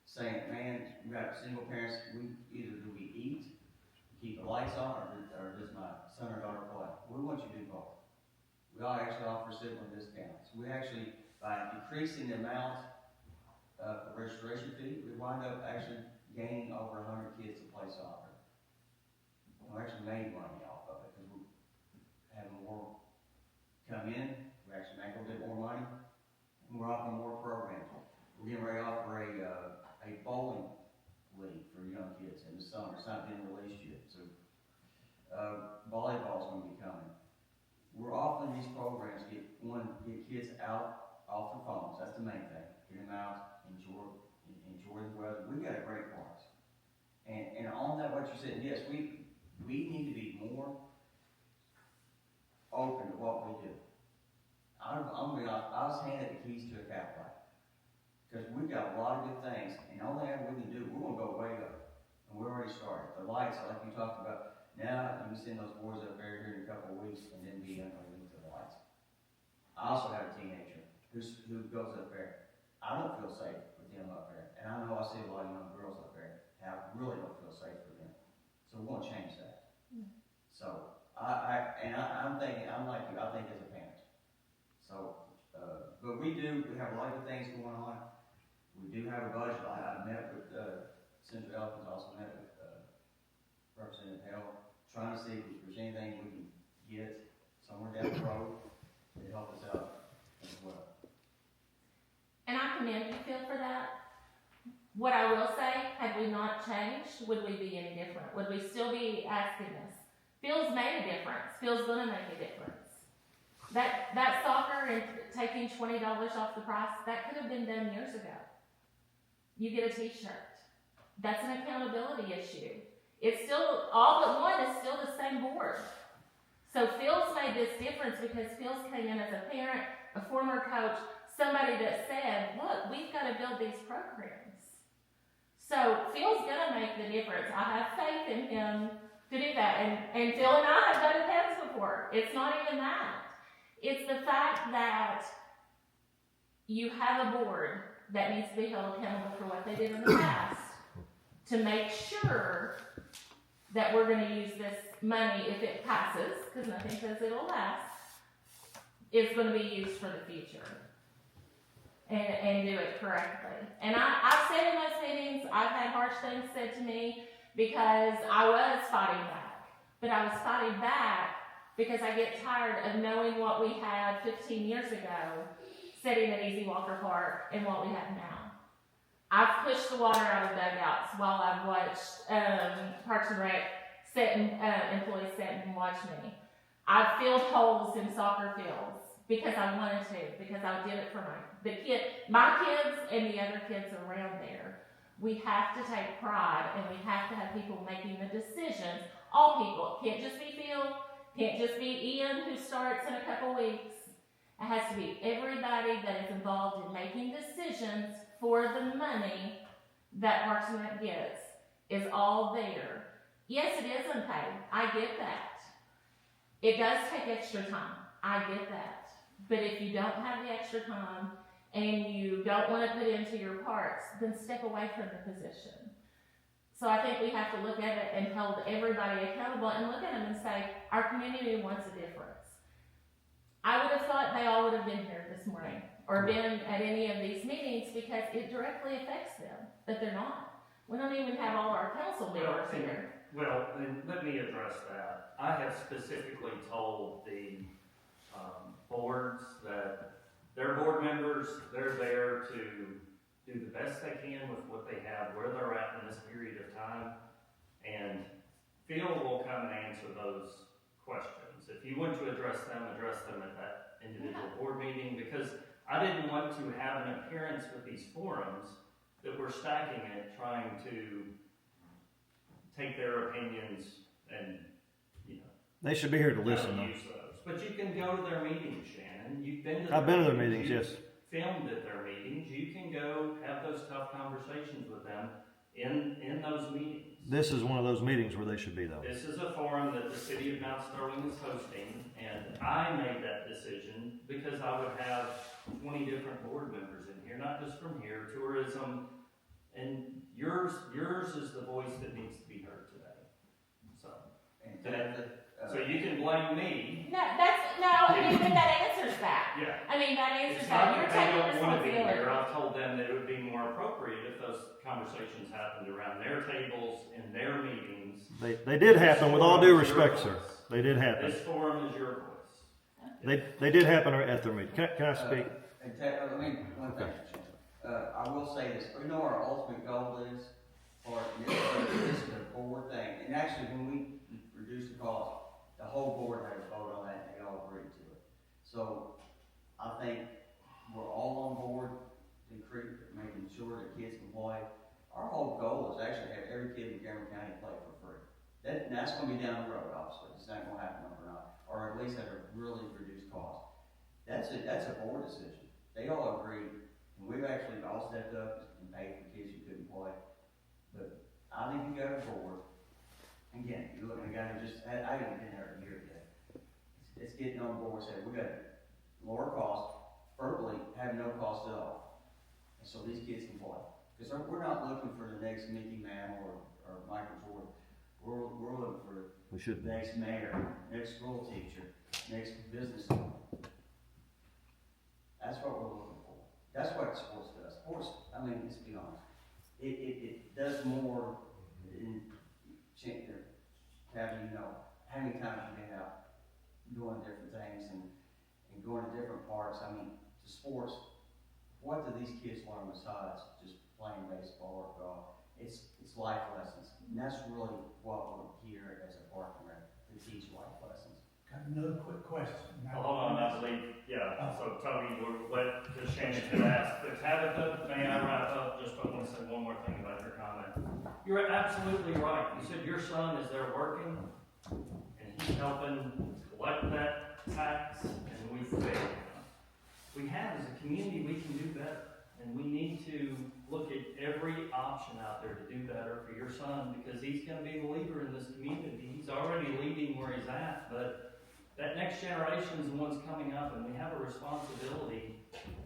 saying, man, we got single parents, either do we eat, keep the lights on, or does my son or daughter play? We want you to do both. We all actually offer sibling discounts. We actually, by decreasing the amount of the registration fee, we wind up actually gaining over 100 kids to play soccer. We actually made money off of it because we have more come in, we actually make a little bit more money, and we're offering more programs. We're getting ready to offer a summer, it's not been released yet, so, volleyball's gonna be coming. We're offering these programs, get kids out off their phones, that's the main thing, get them out, enjoy the weather, we got a great parks. And on that, what you said, yes, we need to be more open to what we do. I'm gonna be honest, I was handed the keys to a Catholic. Because we've got a lot of good things, and the only thing we can do, we're gonna go way up. And we're already started. The lights, like you talked about, now you can send those boys up there here in a couple of weeks and then be underneath the lights. I also have a teenager who goes up there. I don't feel safe with them up there. And I know I see a lot of young girls up there, and I really don't feel safe with them. So we're gonna change that. So, I'm thinking, I'm like you, I think as a parent. So, but we have a lot of things going on. We do have a budget. I met with, Senator Elkins, also met with, Representative Hale, trying to see if there's anything we can get somewhere down the road to help us out as well. And I commend you, Phil, for that. What I will say, had we not changed, would we be any different? Would we still be asking this? Phil's made a difference. Phil's gonna make a difference. That soccer and taking $20 off the price, that could have been done years ago. You get a t-shirt. That's an accountability issue. It's still, all but one is still the same board. So Phil's made this difference because Phil's came in as a parent, a former coach, somebody that said, look, we've got to build these programs. So Phil's gonna make the difference. I have faith in him to do that. And Phil and I have done events before. It's not even that. It's the fact that you have a board that needs to be held accountable for what they did in the past to make sure that we're going to use this money, if it passes, because nothing says it'll last, it's going to be used for the future and do it correctly. And I've said in those meetings, I've had harsh things said to me because I was fighting back. But I was fighting back because I get tired of knowing what we had 15 years ago sitting at Easy Walker Park and what we have now. I've pushed the water out of dugouts while I've watched Parks and Rec employees sit and watch me. I've filled holes in soccer fields because I wanted to, because I did it for my kids and the other kids around there. We have to take pride and we have to have people making the decisions. All people. It can't just be Phil. Can't just be Ian who starts in a couple weeks. It has to be everybody that is involved in making decisions for the money that Parks and Rec gets is all there. Yes, it is unpaid. I get that. It does take extra time. I get that. But if you don't have the extra time and you don't want to put into your parks, then step away from the position. So I think we have to look at it and hold everybody accountable and look at them and say, our community wants a difference. I would have thought they all would have been here this morning or been at any of these meetings because it directly affects them, but they're not. We don't even have all our council members here. Well, and let me address that. I have specifically told the boards that their board members, they're there to do the best they can with what they have, where they're at in this period of time, and Phil will come and answer those questions. If you want to address them at that individual board meeting, because I didn't want to have an appearance with these forums that we're stacking it, trying to take their opinions and, They should be here to listen, though. use those. But you can go to their meetings, Shannon. You've been to I've been to their meetings, yes. Filmed at their meetings. You can go have those tough conversations with them in those meetings. This is one of those meetings where they should be, though. This is a forum that the city of Mount Sterling is hosting, and I made that decision because I would have 20 different board members in here, not just from here, tourism, and yours is the voice that needs to be heard today. So you can blame me. No, but that answers that. Yeah. I mean, that answers It's that. not You're that they taking don't want to be responsibility. here. I've told them that it would be more appropriate if those conversations happened around their tables, in their meetings. They did happen, with all due respect, sir. They did happen. This forum is your voice. They did happen at their meeting. Can I speak? One thing. I will say this. We know our ultimate goal is part, and this is a board thing, and actually, when we reduced the cost, the whole board had a vote on that, and they all agreed to it. So, I think we're all on board to making sure that kids can play. Our whole goal is actually to have every kid in Montgomery County play for free. That's gonna be down the road, obviously, it's not gonna happen overnight, or at least at a really reduced cost. That's a board decision. They all agreed, and we've actually all stepped up and paid for kids who couldn't play. But I think you got a board. Again, you look at a guy who I haven't been there a year yet. It's getting on board and saying, we got lower cost, verbally have no cost at all. And so these kids can play. Because we're not looking for the next Mickey Mantle or Michael Jordan. We're looking for the next mayor, next school teacher, next business owner. That's what we're looking for. That's what sports does. Sports, I mean, let's be honest. It does more in having, how many times you've been out doing different things and going to different parks. I mean, to sports, what do these kids learn besides just playing baseball or golf? It's life lessons. And that's really what we're here as a park and rec, to teach life lessons. Got another quick question. Well, hold on, I believe, so Tony, because Shannon had asked, but Tabitha, may I wrap up? Just I want to say one more thing about your comment. You're absolutely right. You said your son is there working, and he's helping collect that tax, and we failed. We have, as a community, we can do better, and we need to look at every option out there to do better for your son, because he's going to be the leader in this community. He's already leading where he's at, but that next generation is the ones coming up, and we have a responsibility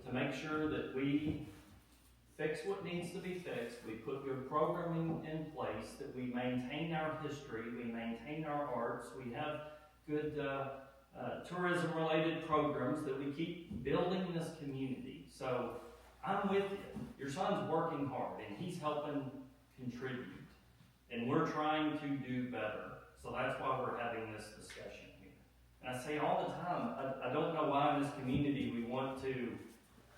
to make sure that we fix what needs to be fixed, we put good programming in place, that we maintain our history, we maintain our arts, we have good tourism-related programs, that we keep building this community. So I'm with you. Your son's working hard, and he's helping contribute, and we're trying to do better. So that's why we're having this discussion here. And I say all the time, I don't know why in this community we want to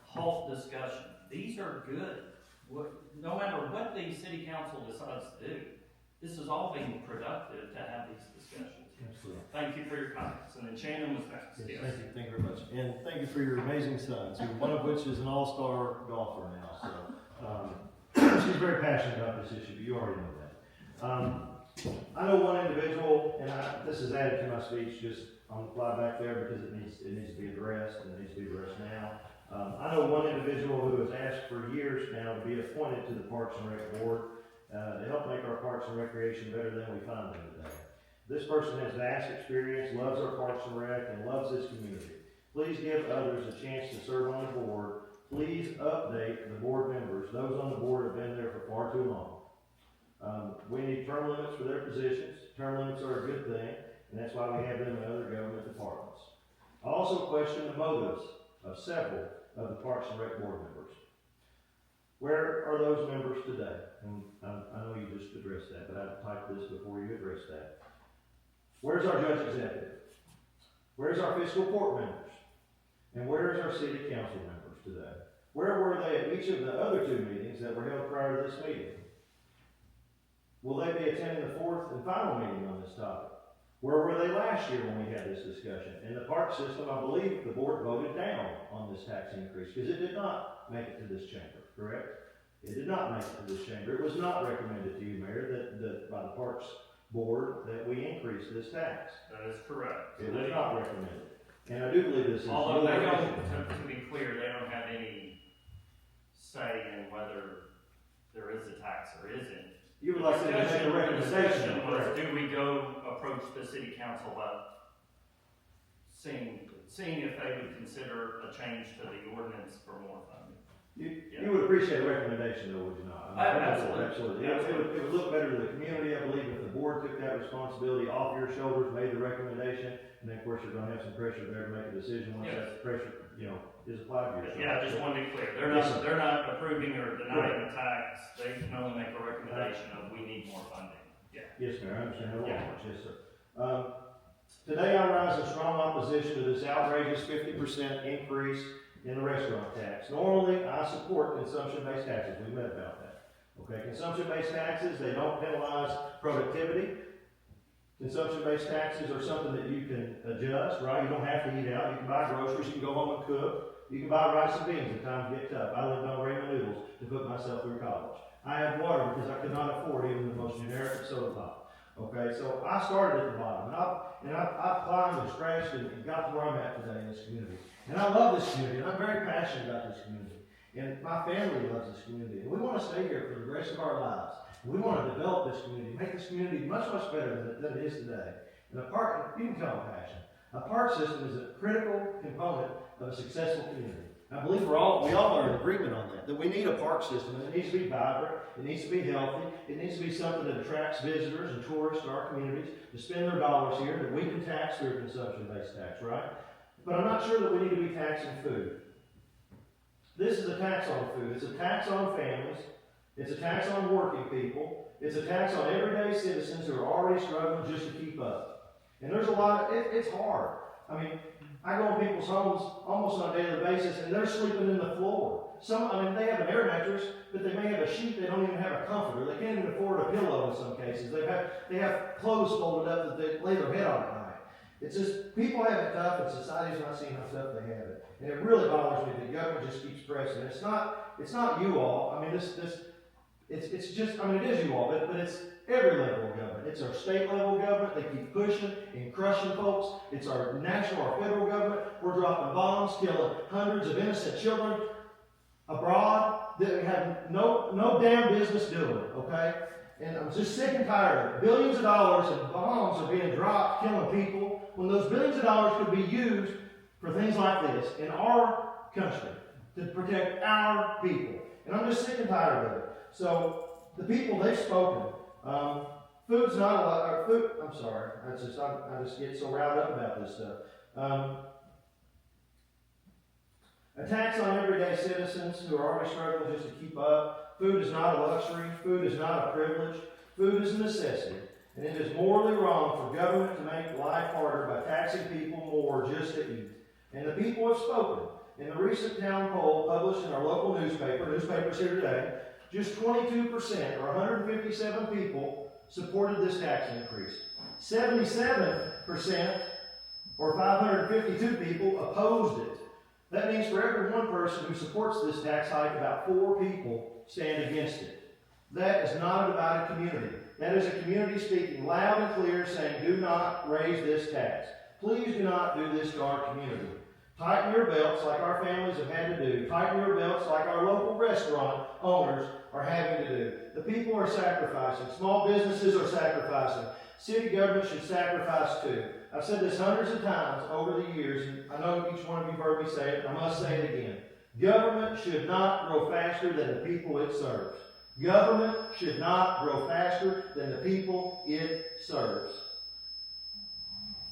halt discussion. These are good. No matter what the city council decides to do, this is all being productive to have these discussions. Absolutely. Thank you for your comments. And then Shannon was next. Yes, thank you very much. And thank you for your amazing sons, one of which is an all-star golfer now. So she's very passionate about this issue, but you already know that. I know one individual, and this is added to my speech just on the fly back there because it needs to be addressed, and it needs to be addressed now. I know one individual who has asked for years now to be appointed to the Parks and Rec Board to help make our parks and recreation better than we find them today. This person has vast experience, loves our Parks and Rec, and loves this community. Please give others a chance to serve on the board. Please update the board members. Those on the board have been there for far too long. We need term limits for their positions. Term limits are a good thing, and that's why we have them in other government departments. I also question the motives of several of the Parks and Rec board members. Where are those members today? And I know you just addressed that, but I typed this before you addressed that. Where's our judge executive? Where's our fiscal court members? And where's our city council members today? Where were they at each of the other two meetings that were held prior to this meeting? Will they be attending the fourth and final meeting on this topic? Where were they last year when we had this discussion? In the park system, I believe the board voted down on this tax increase because it did not make it to this chamber, correct? It did not make it to this chamber. It was not recommended to you, Mayor, that by the Parks Board that we increase this tax. That is correct. It was not recommended. And I do believe this is... Although they don't, to be clear, they don't have any say in whether there is a tax or isn't. You would like to make a recommendation. Do we go approach the city council about seeing if they would consider a change to the ordinance for more funding? You would appreciate a recommendation, though, would you not? Absolutely. It would look better to the community, I believe, if the board took that responsibility off your shoulders, made the recommendation, and then, of course, you're going to have some pressure there to make a decision once that pressure, is applied to your shoulders. Yeah, I just wanted to be clear. They're not approving or denying the tax. They can only make a recommendation of we need more funding. Yeah. Yes, Mayor, I understand how that works. Yes, sir. Today, I rise in strong opposition to this outrageous 50% increase in the restaurant tax. Normally, I support consumption-based taxes. We met about that. Okay, consumption-based taxes, they don't penalize productivity. Consumption-based taxes are something that you can adjust, right? You don't have to eat out. You can buy groceries, you can go home and cook. You can buy rice and beans if times get tough. I lived on ramen noodles to put myself through college. I had water because I could not afford even the most generic soda pop. Okay, so I started at the bottom, and I've climbed and scratched and got to where I'm at today in this community. And I love this community, and I'm very passionate about this community. And my family loves this community, and we want to stay here for the rest of our lives. We want to develop this community, make this community much, much better than it is today. And a park, you can tell I'm passionate. A park system is a critical component of a successful community. I believe we all are in agreement on that we need a park system, and it needs to be vibrant, it needs to be healthy, it needs to be something that attracts visitors and tourists to our communities to spend their dollars here, that we can tax through consumption-based tax, right? But I'm not sure that we need to be taxing food. This is a tax on food. It's a tax on families. It's a tax on working people. It's a tax on everyday citizens who are already struggling just to keep up. And there's a lot of, it's hard. I mean, I go in people's homes almost on a daily basis, and they're sleeping in the floor. They have an air mattress, but they may have a sheet. They don't even have a comforter. They can't even afford a pillow in some cases. They have clothes folded up that they lay their head on at night. It's just, people have it tough, and society's not seeing how tough they have it. And it really bothers me that the government just keeps pressing. It's not you all. I mean, it's just, I mean, it is you all, but it's every level of government. It's our state level government. They keep pushing and crushing folks. It's our national or federal government. We're dropping bombs, killing hundreds of innocent children abroad that we have no damn business doing, okay? And I'm just sick and tired of it. Billions of dollars in bombs are being dropped, killing people, when those billions of dollars could be used for things like this in our country to protect our people. And I'm just sick and tired of it. So the people, they've spoken. Food's not a lot. Food. I'm sorry. I just get so riled up about this stuff. A tax on everyday citizens who are already struggling just to keep up. Food is not a luxury. Food is not a privilege. Food is a necessity. And it is morally wrong for government to make life harder by taxing people more just to eat. And the people have spoken. In the recent town poll published in our local newspapers here today, just 22%, or 157 people, supported this tax increase. 77%, or 552 people, opposed it. That means for every one person who supports this tax hike, about 4 people stand against it. That is not a divided community. That is a community speaking loud and clear, saying, do not raise this tax. Please do not do this to our community. Tighten your belts like our families have had to do. Tighten your belts like our local restaurant owners are having to do. The people are sacrificing. Small businesses are sacrificing. City government should sacrifice too. I've said this hundreds of times over the years, and I know each one of you have heard me say it, and I must say it again. Government should not grow faster than the people it serves. Government should not grow faster than the people it serves.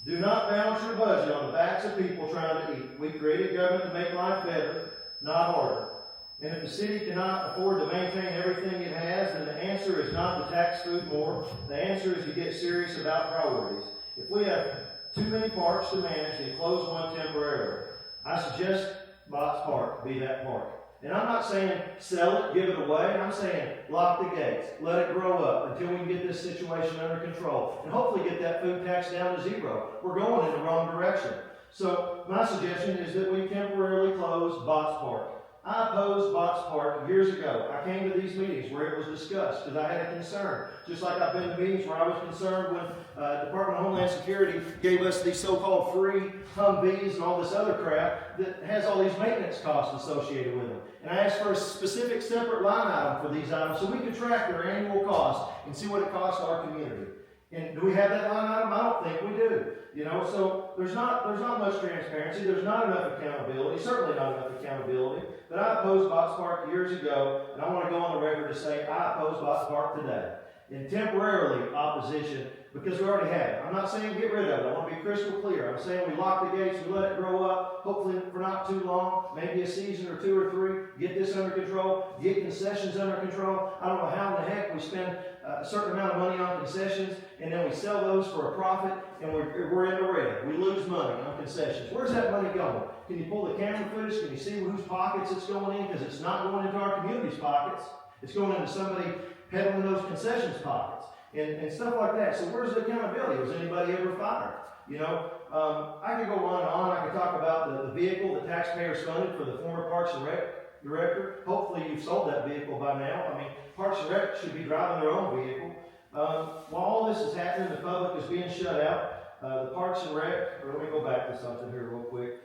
Do not balance your budget on the backs of people trying to eat. We created government to make life better, not harder. And if the city cannot afford to maintain everything it has, then the answer is not to tax food more. The answer is to get serious about priorities. If we have too many parks to manage, then close one temporarily. I suggest Botts Park be that park. And I'm not saying sell it, give it away. I'm saying lock the gates. Let it grow up until we can get this situation under control. And hopefully get that food tax down to 0. We're going in the wrong direction. So my suggestion is that we temporarily close Botts Park. I opposed Botts Park years ago. I came to these meetings where it was discussed because I had a concern. Just like I've been to meetings where I was concerned when Department of Homeland Security gave us these so-called free Humvees and all this other crap that has all these maintenance costs associated with them. And I asked for a specific separate line item for these items so we could track their annual cost and see what it costs our community. And do we have that line item? I don't think we do. So there's not much transparency. There's not enough accountability. Certainly not enough accountability. But I opposed Botts Park years ago, and I want to go on the record to say I oppose Botts Park today. In temporarily opposition, because we already have it. I'm not saying get rid of it. I want to be crystal clear. I'm saying we lock the gates, we let it grow up, hopefully for not too long, maybe a season or 2 or 3, get this under control, get concessions under control. I don't know how in the heck we spend a certain amount of money on concessions, and then we sell those for a profit, and we're in the red. We lose money on concessions. Where's that money going? Can you pull the camera footage? Can you see whose pockets it's going in? Because it's not going into our community's pockets. It's going into somebody peddling those concessions pockets and stuff like that. So where's the accountability? Was anybody ever fired? You know, I could go on and on. I could talk about the vehicle that taxpayers funded for the former Parks and Rec director. Hopefully you've sold that vehicle by now. I mean, Parks and Rec should be driving their own vehicle. While all this is happening, the public is being shut out. The Parks and Rec, or let me go back to something here real quick.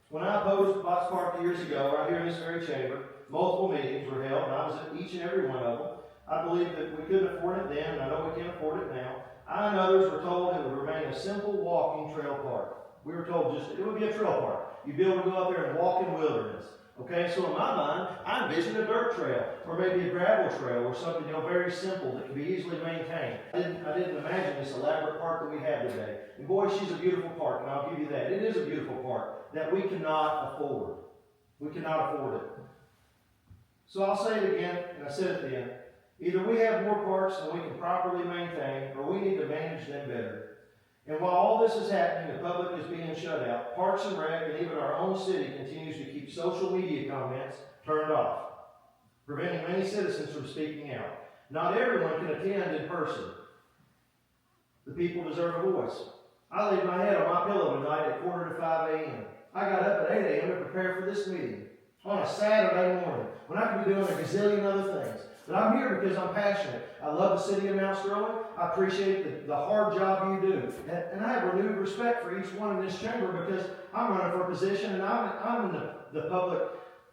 When I opposed Box Park years ago, right here in this very chamber, multiple meetings were held, and I was at each and every one of them. I believe that we couldn't afford it then, and I know we can't afford it now. I and others were told it would remain a simple walking trail park. We were told just it would be a trail park. You'd be able to go out there and walk in wilderness. Okay, so in my mind, I envisioned a dirt trail, or maybe a gravel trail, or something, you know, very simple that could be easily maintained. I didn't imagine this elaborate park that we have today. And boy, she's a beautiful park, and I'll give you that. It is a beautiful park that we cannot afford. We cannot afford it. So I'll say it again, and I said it then. Either we have more parks than we can properly maintain, or we need to manage them better. And while all this is happening, the public is being shut out. Parks and Rec and even our own city continues to keep social media comments turned off, preventing many citizens from speaking out. Not everyone can attend in person. The people deserve a voice. I laid my head on my pillow tonight at 4:45 a.m. I got up at 8 a.m. to prepare for this meeting on a Saturday morning when I could be doing a gazillion other things. But I'm here because I'm passionate. I love the city of Mount Sterling. I appreciate the hard job you do. And I have renewed respect for each one in this chamber because I'm running for a position and I'm in the public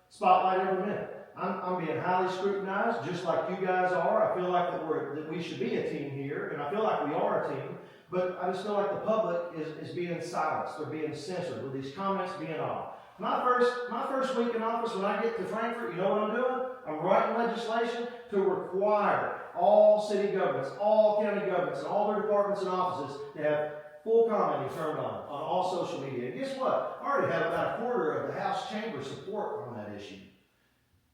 spotlight every minute. I'm being highly scrutinized just like you guys are. I feel like that we should be a team here, and I feel like we are a team. But I just feel like the public is being silenced. They're being censored with these comments being off. My first week in office, when I get to Frankfurt, you know what I'm doing? I'm writing legislation to require all city governments, all county governments, and all their departments and offices to have full commenting turned on all social media. And guess what? I already have about a quarter of the House chamber support on that issue.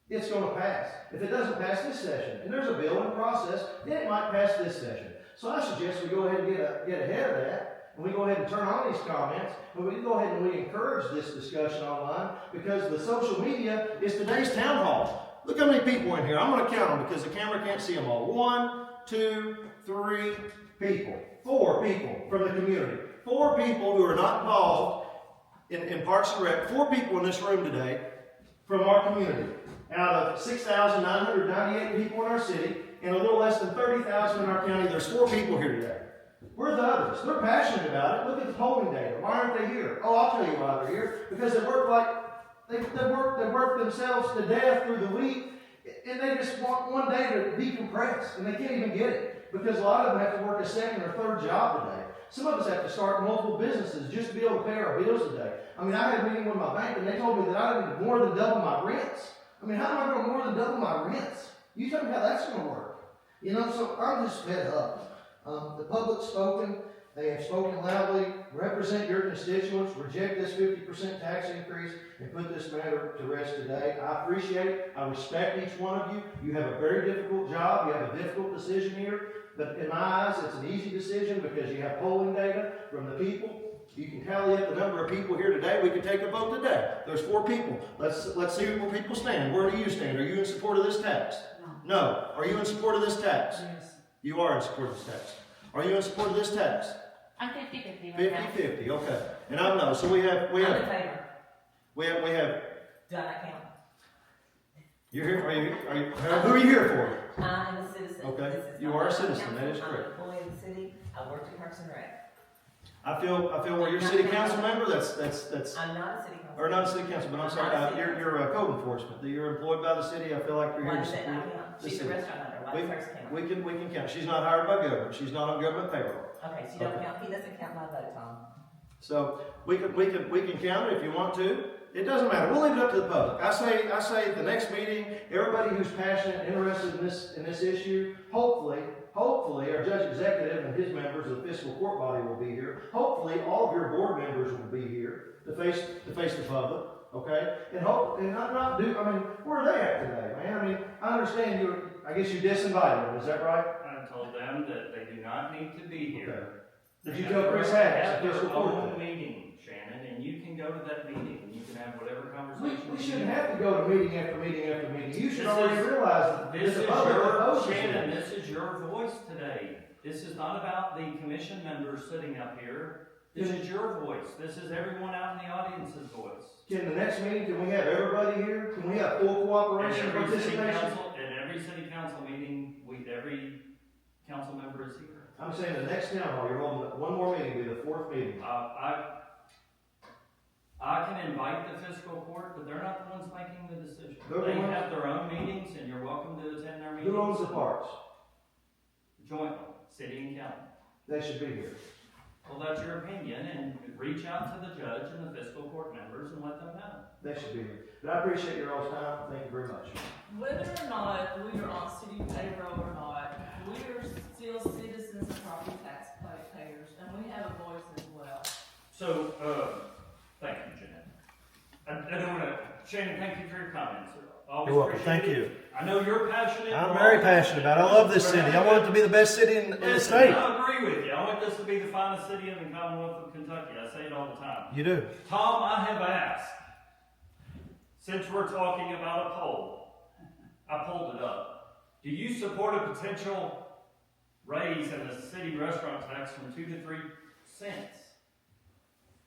It's going to pass. If it doesn't pass this session, and there's a bill in process, then it might pass this session. So I suggest we go ahead and get ahead of that. And we go ahead and turn on these comments, but we go ahead and we encourage this discussion online because the social media is today's town hall. Look how many people in here. I'm going to count them because the camera can't see them all. 1, 2, 3 people. 4 people from the community. 4 people who are not involved in Parks and Rec. 4 people in this room today from our community. Out of 6,998 people in our city and a little less than 30,000 in our county, there's 4 people here today. Where are the others? They're passionate about it. Look at the polling data. Why aren't they here? Oh, I'll tell you why they're here. Because they work themselves to death through the week, and they just want one day to decompress, and they can't even get it because a lot of them have to work a second or third job today. Some of us have to start multiple businesses just to be able to pay our bills today. I mean, I had a meeting with my bank, and they told me that I need more than double my rents. I mean, how am I going to more than double my rents? You tell me how that's going to work. You know, so I'm just fed up. The public's spoken. They have spoken loudly. Represent your constituents. Reject this 50% tax increase and put this matter to rest today. I appreciate it. I respect each one of you. You have a very difficult job. You have a difficult decision here. But in my eyes, it's an easy decision because you have polling data from the people. You can tally up the number of people here today. We can take a vote today. There's 4 people. Let's see where people stand. Where do you stand? Are you in support of this tax? No. Are you in support of this tax? Yes. You are in support of this tax. Are you in support of this tax? I'm 50-50 right now. 50-50, okay. And I'm no. So we have. I'm in favor. We have. Do I not count? You're here. Who are you here for? I am a citizen. Okay. This is You not are a my citizen. council. That is I'm correct. an employee of the city. I work in Parks and Rec. I feel where you're city council member. That's. I'm not a city council. Or not a city council, but I'm sorry. Not a city You're a code enforcement. You're employed by the city. I feel like you're Why here does to that not support count? the She's a city. restaurant owner. Why does hers count? We can count. She's not hired by government. She's not on government payroll. Okay, so you don't Okay. count. He doesn't count my vote, Tom. So we can count it if you want to. It doesn't matter. We'll leave it up to the public. I say at the next meeting, everybody who's passionate and interested in this issue, hopefully our judge executive and his members of the fiscal court body will be here. Hopefully all of your board members will be here to face the public. Okay? And where are they at today, man? I mean, I understand I guess you disinvited them, is that right? I told them that they do not need to be here. Did you tell Chris Haddix, Have the fiscal their court? own meeting, Shannon, and you can go to that meeting and you can can have whatever conversation. We shouldn't have to go to meeting after meeting after meeting. You should This already is- realize that This is the public your, opposes Shannon, this. this is your voice today. This is not about the commission members sitting up here. This is your voice. This is everyone out in the audience's voice. Can the next meeting, can we have everybody here? Can we have full cooperation and And every city participation? council, at every city council meeting, every council member is here. I'm saying the next town hall, you're holding one more meeting, be the fourth meeting. I can invite the fiscal court, but they're not the ones making the decision. They're the They ones- have their own meetings, and you're welcome to attend their meetings. Who owns the parks? Jointly, city and county. They should be here. Well, that's your opinion, and reach out to the judge and the fiscal court members and let them know. They should be here. But I appreciate your all's time. Thank you very much. Whether or not we are on city payroll or not, we are still citizens and property tax payers, and we have a voice as well. So, thank you, Jeanette. I don't want to, Shannon, thank you for your comments. Always You're welcome. appreciate Thank it. you. I know you're passionate. I'm very passionate about it. I love this city. I want it to be the best city in the Listen, state. I agree with you. I want this to be the finest city in the Commonwealth of Kentucky. I say it all the time. You do. Tom, I have asked, since we're talking about a poll, I pulled it up. Do you support a potential raise in the city restaurant tax from 2 to 3 cents?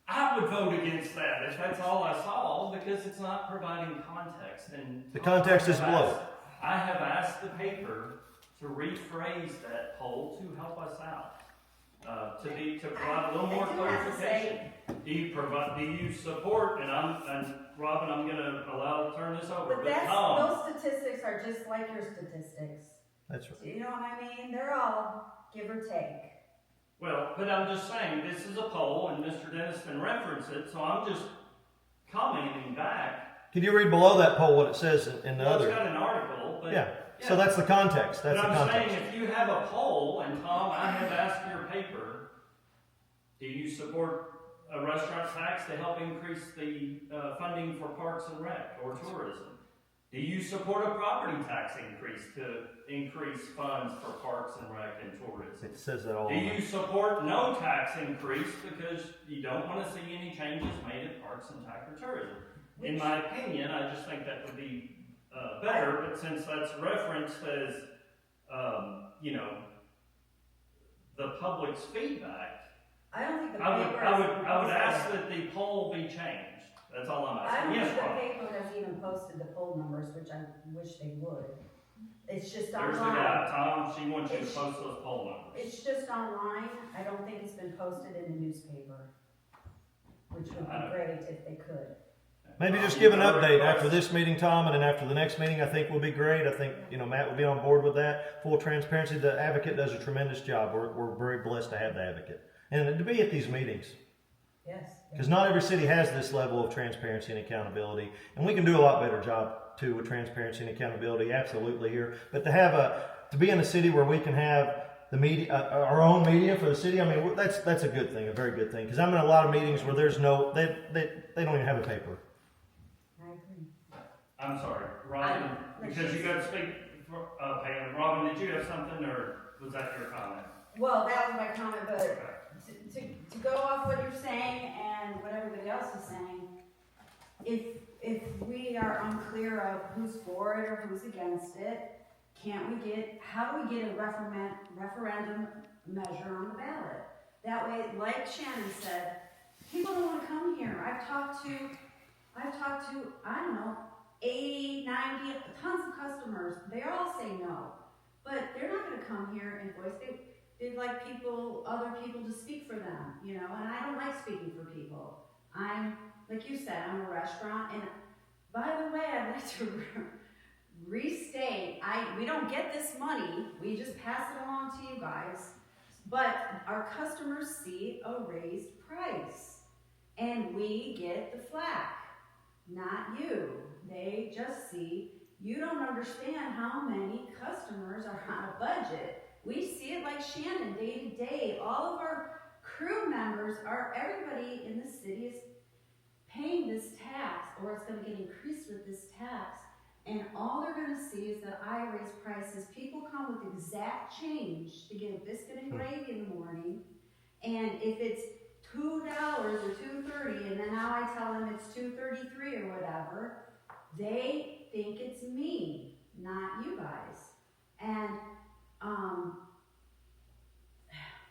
I would vote against that if that's all I saw, because it's not providing context. And The context is below. I have asked the paper to rephrase that poll to help us out, to provide a little more I do have to clarification. Do you support? And Robin, I'm going to allow to turn this over. But that's, Tom, those statistics are just like your statistics. That's right. Do you know what I mean? They're all give or take. well, but I'm just saying this is a poll, and Mr. Denniston referenced it, so I'm just commenting back. Can you read below that poll what it says in the Well, other? it's got an article, but Yeah. So that's the context. That's but the I'm context. saying if you have a poll, and Tom, I have asked your paper, do you support a restaurant tax to help increase the funding for parks and rec or tourism? Do you support a property tax increase to increase funds for parks and rec and tourism? It says that all Do on you support no tax increase because you don't want to see any changes made at parks and tax or tourism? In my opinion, I just think that would be better, but since that's referenced as, the public's feedback, I don't think the I paper. would ask that the poll be changed. That's all I'm I asking. don't Yes, think the Rob. paper has even posted the poll numbers, which I wish they would. It's just There's the online. guy, Tom, she wants you to It's- post those poll numbers. It's just online. I don't think it's been posted in the newspaper, which would be great if they could. Maybe just give an update after this meeting, Tom, and then after the next meeting, I think will be great. I think, Matt will be on board with that. Full transparency. The advocate does a tremendous job. We're very blessed to have the advocate. And to be at these meetings. Yes. Because not every city has this level of transparency and accountability. And we can do a lot better job, too, with transparency and accountability, absolutely here. But to be in a city where we can have the media, our own media for the city, I mean, that's a good thing, a very good thing. Because I'm in a lot of meetings where there's they don't even have a paper. I agree. I'm sorry, Robin, because you got to speak for, Pam. Robin, did you have something, or was that your comment? Well, that was my comment, but Okay. to go off what you're saying and what everybody else is saying, if we are unclear of who's for it or who's against it, how do we get a referendum measure on the ballot? That way, like Shannon said, people don't want to come here. I've talked to, I don't know, 80, 90, tons of customers. They all say no. But they're not going to come here and voice. They'd like other people to speak for them, and I don't like speaking for people. Like you said, I'm a restaurant, and by the way, I'd like to restate, we don't get this money, we just pass it along to you guys, but our customers see a raised price, and we get the flack, not you. They just see, you don't understand how many customers are on a budget. We see it like Shannon, day to day. All of our crew members everybody in the city is paying this tax, or it's going to get increased with this tax. And all they're going to see is that I raise prices. People come with exact change to get a biscuit and gravy in the morning. And if it's $2 or $2.30, and then now I tell them it's $2.33, whatever, they think it's me, not you guys. And,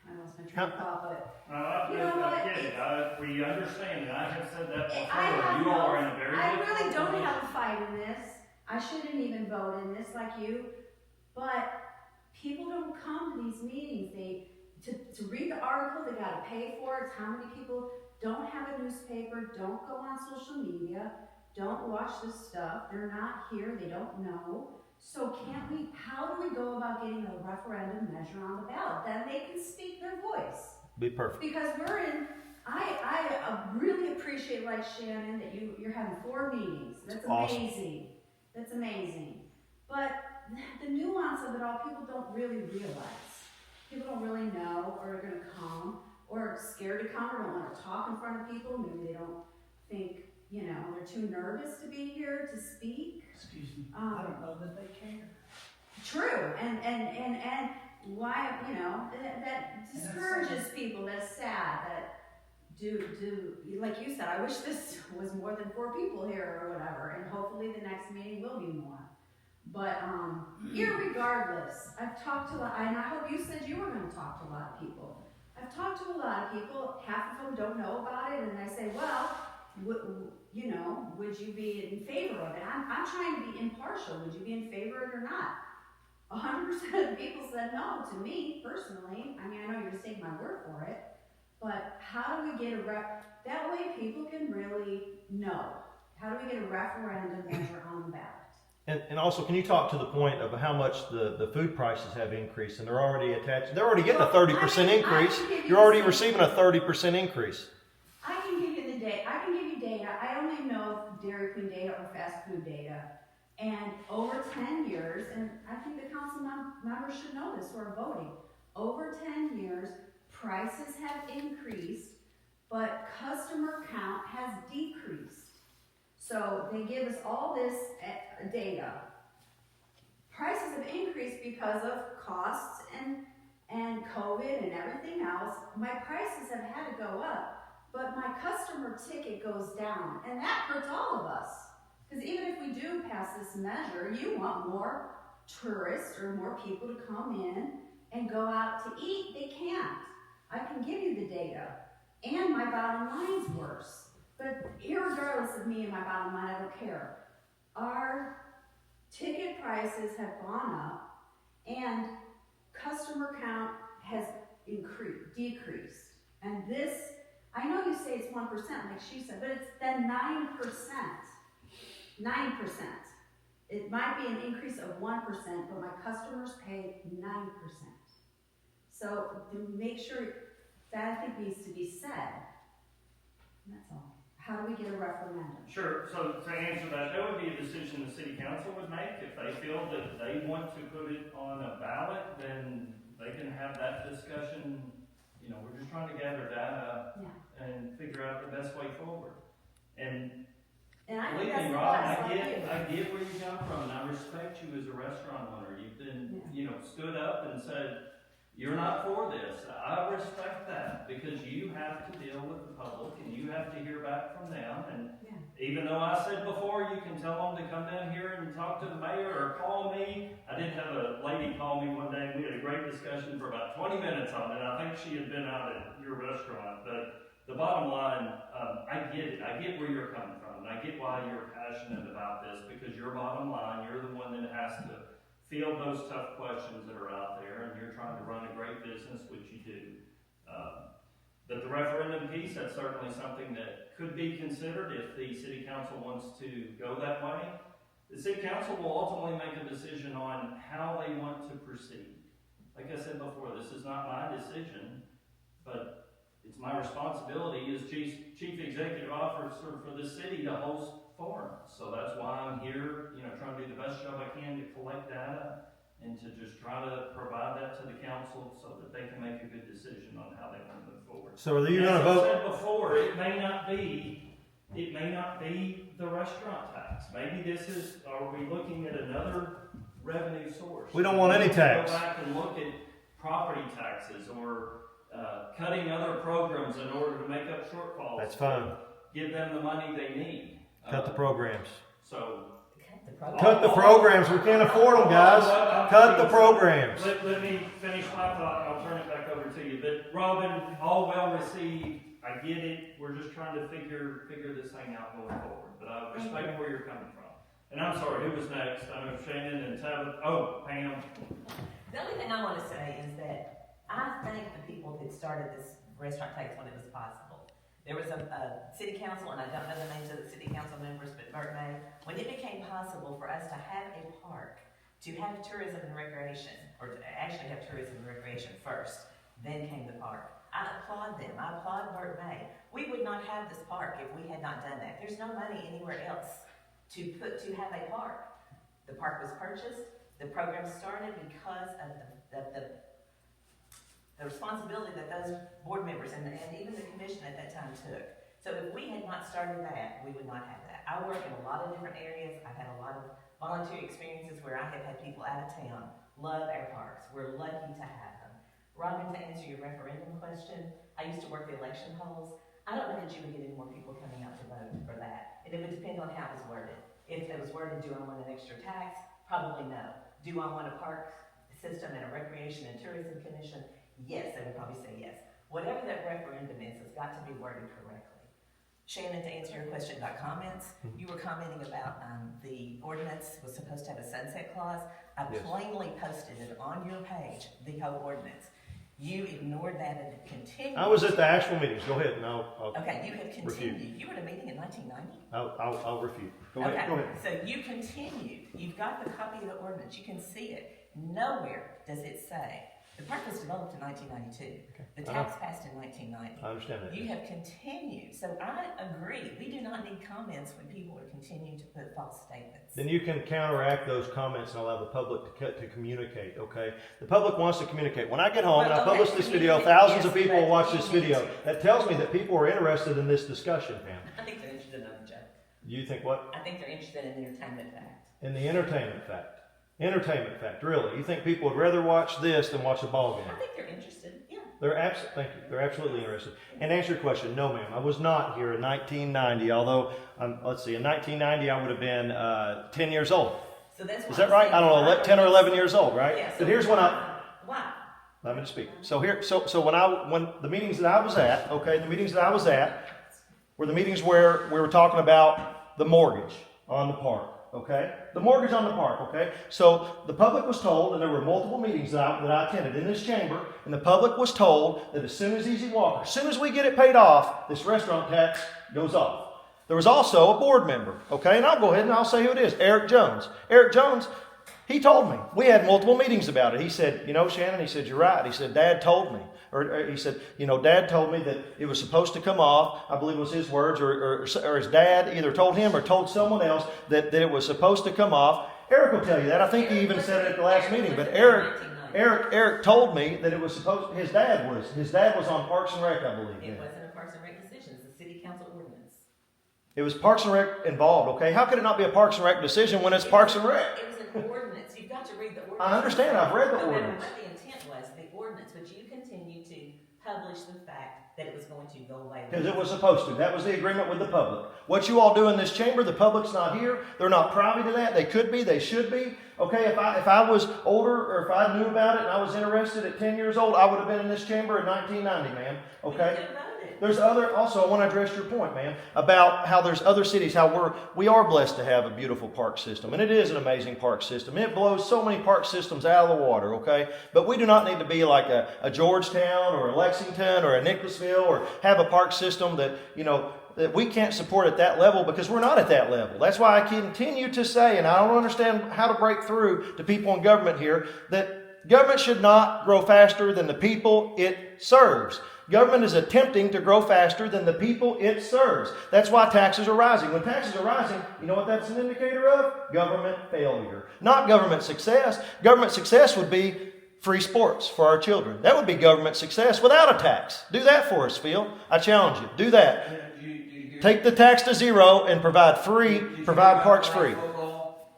I lost my train of thought, but you know what? We understand, and I have said that I have before. You all no- are in a very I difficult really don't position. have a fight in this. I shouldn't even vote in this like you, but people don't come to these meetings. To read the article, they gotta pay for it. It's how many people don't have a newspaper, don't go on social media, don't watch this stuff. They're not here, they don't know. So how do we go about getting a referendum measure on the ballot? Then they can speak their voice. Be perfect. Because I really appreciate, like Shannon, that you're having 4 meetings. That's Awesome. amazing. That's amazing. But the nuance of it all, people don't really realize. People don't really know, or are going to come, or are scared to come, or don't want to talk in front of people. Maybe they don't think, they're too nervous to be here to speak. Excuse me, I don't know that they care. True, and why, that discourages people. That's sad. That do like you said. I wish this was more than 4 people here or whatever, and hopefully the next meeting will be more. But irregardless, I've talked to and I hope you said you were going to talk to a lot of people. I've talked to a lot of people. Half of them don't know about it, and I say, well, would you be in favor of it? I'm trying to be impartial. Would you be in favor of it or not? 100% of the people said no to me personally. I mean, I know you're just taking my word for it, but how do we get that way people can really know? How do we get a referendum measure on the ballot? And also, can you talk to the point of how much the food prices have increased, and they're already getting a 30% increase. You're already receiving a 30% increase. I can give you data. I only know Dairy Queen data or fast food data. And over 10 years, and I think the council members should know this who are voting, over 10 years, prices have increased, but customer count has decreased. So they give us all this data. Prices have increased because of costs and COVID and everything else. My prices have had to go up, but my customer ticket goes down, and that hurts all of us. Because even if we do pass this measure, you want more tourists or more people to come in and go out to eat. They can't. I can give you the data. And my bottom line's worse. But irregardless of me and my bottom line, I don't care. Our ticket prices have gone up, and customer count has decreased. And this, I know you say it's 1%, like she said, but it's then 9%. 9%. It might be an increase of 1%, but my customers pay 9%. So to make sure that I think needs to be said. And that's all. How do we get a referendum? Sure, so to answer that would be a decision the city council would make. If they feel that they want to put it on a ballot, then they can have that discussion. We're just trying to gather data and figure out the best way forward. And I believe think that's me, the Rob, best I get where you come from, and I respect you as a restaurant owner. You've been, stood up and said, you're not for this. I respect that, because you have to deal with the public, and you have to hear back from them. And even though I said before, you can tell them to come down here and talk to the mayor or call me. I did have a lady call me one day, and we had a great discussion for about 20 minutes on it. I think she had been out at your restaurant, but the bottom line, I get it. I get where you're coming from, and I get why you're passionate about this, because your bottom line, you're the one that has to field those tough questions that are out there, and you're trying to run a great business, which you do. But the referendum piece, that's certainly something that could be considered if the city council wants to go that way. The city council will ultimately make a decision on how they want to proceed. Like I said before, this is not my decision, but it's my responsibility as chief executive officer for the city to host forums. So that's why I'm here, trying to do the best job I can to collect data and to just try to provide that to the council so that they can make a good decision on how they want to move forward. So are you going to As vote? I said before, it may not be the restaurant tax. Maybe are we looking at another revenue source? We don't want any tax. Go back and look at property taxes or cutting other programs in order to make up shortfalls. That's fine. Give them the money they need. Cut the programs. So. Cut the programs. We can't afford them, guys. Cut the programs. Let me finish my thought, and I'll turn it back over to you. But Robin, all well received. I get it. We're just trying to figure this thing out going forward. But I respect where you're coming from. And I'm sorry, who was next? I know Shannon and Tabitha. Oh, Pam. The only thing I want to say is that I thank the people that started this restaurant tax when it was possible. There was a city council, and I don't know the names of the city council members, but Bert May, when it became possible for us to have a park, to have tourism and recreation, or to actually have tourism and recreation first, then came the park. I applaud them. I applaud Bert May. We would not have this park if we had not done that. There's no money anywhere else to have a park. The park was purchased. The program started because of the responsibility that those board members and even the commission at that time took. So if we had not started that, we would not have that. I work in a lot of different areas. I've had a lot of volunteer experiences where I have had people out of town love our parks. We're lucky to have them. Robin, to answer your referendum question, I used to work the election polls. I don't know that you would get any more people coming out to vote for that. And it would depend on how it was worded. If it was worded, do I want an extra tax? Probably no. Do I want a park system and a recreation and tourism commission? Yes, they would probably say yes. Whatever that referendum is, it's got to be worded correctly. Shannon, to answer your question about comments, you were commenting about the ordinance was supposed to have a sunset clause. I plainly posted it on your page, the whole ordinance. You ignored that and continued. I was at the actual meetings. Go ahead, and I'll okay, you have continued. refute. You were at a meeting in 1990? I'll refute. Go okay. ahead. Go ahead. So you continued. You've got the copy of the ordinance. You can see it. Nowhere does it say. The park was developed in 1992. Okay. The tax passed in 1990. I understand that. You have continued. So I agree. We do not need comments when people are continuing to put false statements. Then you can counteract those comments and allow the public to communicate, okay? The public wants to communicate. When I get home and I publish this video, thousands of people will watch this video. That tells me that people are interested in this discussion, Pam. I think they're interested in other joke. You think what? I think they're interested in the entertainment fact. In the entertainment fact. Entertainment fact, really. You think people would rather watch this than watch a ball game? I think they're interested, yeah. Thank you. They're absolutely interested. And to answer your question, no, ma'am. I was not here in 1990, although, let's see, in 1990 I would have been 10 years old. So that's Is that right? I don't know, 10 or 11 years old, right? Yeah, so but here's when Why? Let me just speak. So when the meetings that I was at, okay, the meetings that I was at were the meetings where we were talking about the mortgage on the park. Okay? The mortgage on the park, okay? So the public was told, and there were multiple meetings that I attended in this chamber, and the public was told that as soon as Easy Walker, as soon as we get it paid off, this restaurant tax goes off. There was also a board member, okay? And I'll go ahead and I'll say who it is, Eric Jones. Eric Jones, he told me. We had multiple meetings about it. He said, Shannon, he said, you're right. He said, Dad told me. Or he said, Dad told me that it was supposed to come off. I believe it was his words, or his dad either told him or told someone else that it was supposed to come off. Eric will tell you that. I think he even said it at the last meeting. But Eric told me that it was supposed. His dad was on Parks and Rec, I believe. It wasn't a Parks and Rec decision. It's a city council ordinance. It was Parks and Rec involved. Okay, how could it not be a Parks and Rec decision when it's Parks and Rec? It was an ordinance. You've got to read the ordinance. I understand. I've read the no ordinance. What the intent was, the ordinance, but you continue to publish the fact that it was going to go away. Because it was supposed to. That was the agreement with the public. What you all do in this chamber, the public's not here. They're not privy to that. They could be. They should be. Okay, if I was older or if I knew about it and I was interested at 10 years old, I would have been in this chamber in 1990, ma'am. Okay? There's also, I want to address your point, ma'am, about how there's other cities, how we are blessed to have a beautiful park system. And it is an amazing park system. It blows so many park systems out of the water, okay? But we do not need to be like a Georgetown or a Lexington or a Nicholasville or have a park system that, that we can't support at that level because we're not at that level. That's why I continue to say, and I don't understand how to break through to people in government here, that government should not grow faster than the people it serves. Government is attempting to grow faster than the people it serves. That's why taxes are rising. When taxes are rising, you know what that's an indicator of? Government failure. Not government success. Government success would be free sports for our children. That would be government success without a tax. Do that for us, Phil. I challenge you. Do that. Take the tax to zero and provide parks free.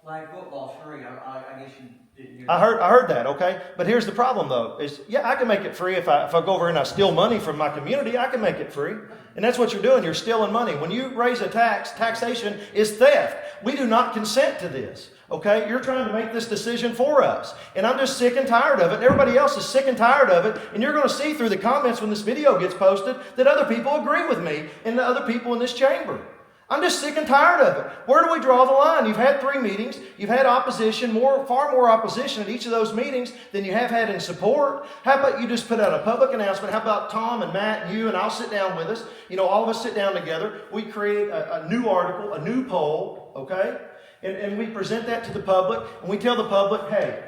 Flag football's free. I guess you didn't hear I heard that, okay? But here's the problem, though, is, I can make it free if I go over and I steal money from my community. I can make it free. And that's what you're doing. You're stealing money. When you raise a tax, taxation is theft. We do not consent to this. Okay? You're trying to make this decision for us. And I'm just sick and tired of it. And everybody else is sick and tired of it. And you're going to see through the comments when this video gets posted that other people agree with me and the other people in this chamber. I'm just sick and tired of it. Where do we draw the line? You've had 3 meetings. You've had opposition, far more opposition at each of those meetings than you have had in support. How about you just put out a public announcement? How about Tom and Matt and you and I'll sit down with us. All of us sit down together. We create a new article, a new poll, okay? And we present that to the public, and we tell the public, hey,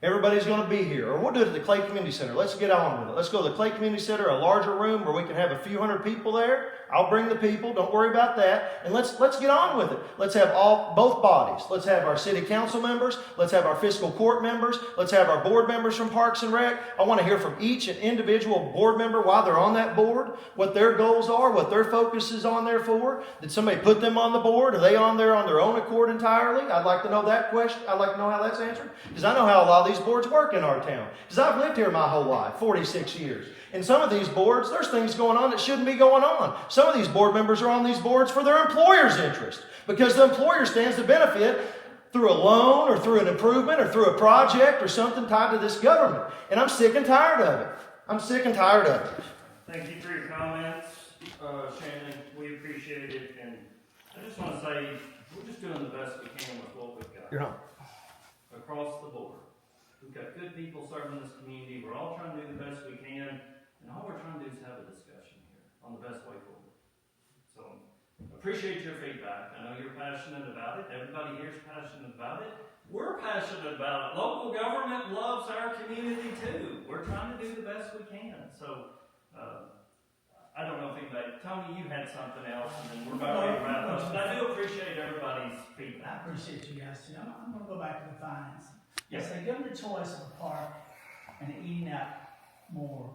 everybody's going to be here. Or we'll do it at the Clay Community Center. Let's get on with it. Let's go to the Clay Community Center, a larger room where we can have a few hundred people there. I'll bring the people. Don't worry about that. And let's get on with it. Let's have both bodies. Let's have our city council members. Let's have our fiscal court members. Let's have our board members from Parks and Rec. I want to hear from each individual board member while they're on that board, what their goals are, what their focus is on there for. Did somebody put them on the board? Are they on there on their own accord entirely? I'd like to know that question. I'd like to know how that's answered. Because I know how a lot of these boards work in our town. Because I've lived here my whole life, 46 years. And some of these boards, there's things going on that shouldn't be going on. Some of these board members are on these boards for their employer's interest. Because the employer stands to benefit through a loan or through an improvement or through a project or something tied to this government. And I'm sick and tired of it. I'm sick and tired of it. Thank you for your comments, Shannon. We appreciate it. And I just want to say, we're just doing the best we can with what we've got. You're not. Across the board. We've got good people serving this community. We're all trying to do the best we can. And all we're trying to do is have a discussion here on the best way forward. So, appreciate your feedback. I know you're passionate about it. Everybody here is passionate about it. We're passionate about it. Local government loves our community too. We're trying to do the best we can. So, I don't know if anybody, Tony, you had something else, and then we're about to wrap up. But I do appreciate everybody's feedback. I appreciate you guys too. I'm going to go back to the finance. Yes. If they give them the choice of a park and eating out more,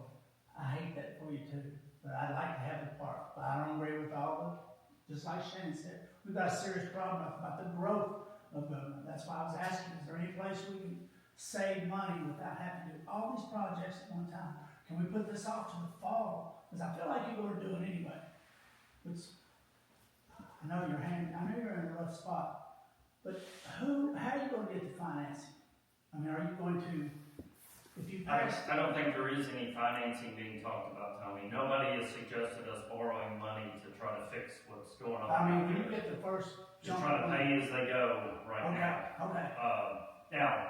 I hate that for you too. But I'd like to have the park. But I don't agree with all the, just like Shannon said, we've got a serious problem about the growth of government. That's why I was asking, is there any place we can save money without having to do all these projects at one time? Can we put this off to the fall? Because I feel like you're going to do it anyway. Which, I know you're in a rough spot. But how are you going to get the financing? I mean, are you going to, if you pass? I don't think there is any financing being talked about, Tony. Nobody has suggested us borrowing money to try to fix what's going on. I mean, when you get the first Just jump. trying to pay as they go right now. Okay. Now,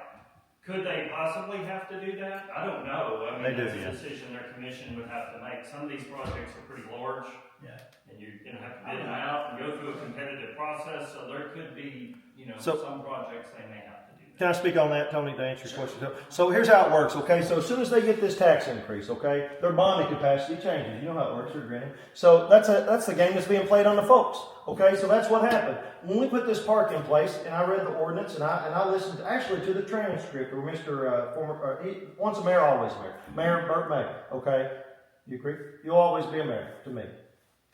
could they possibly have to do that? I don't know. I mean, They do, that's a yes. decision their commission would have to make. Some of these projects are pretty large. Yeah. And you're gonna have to bid them out and go through a competitive process, so there could be, So- some projects they may have to do that. Can I speak on that, Tony, to answer your question? So here's how it works, okay? So as soon as they get this tax increase, okay, their bonding capacity changes. You know how it works, you're grinning. So that's the game that's being played on the folks, okay? So that's what happened. When we put this park in place, and I read the ordinance, and I listened actually to the transcript where once a mayor, always a mayor. Mayor Burt May, okay? You agree? You'll always be a mayor to me.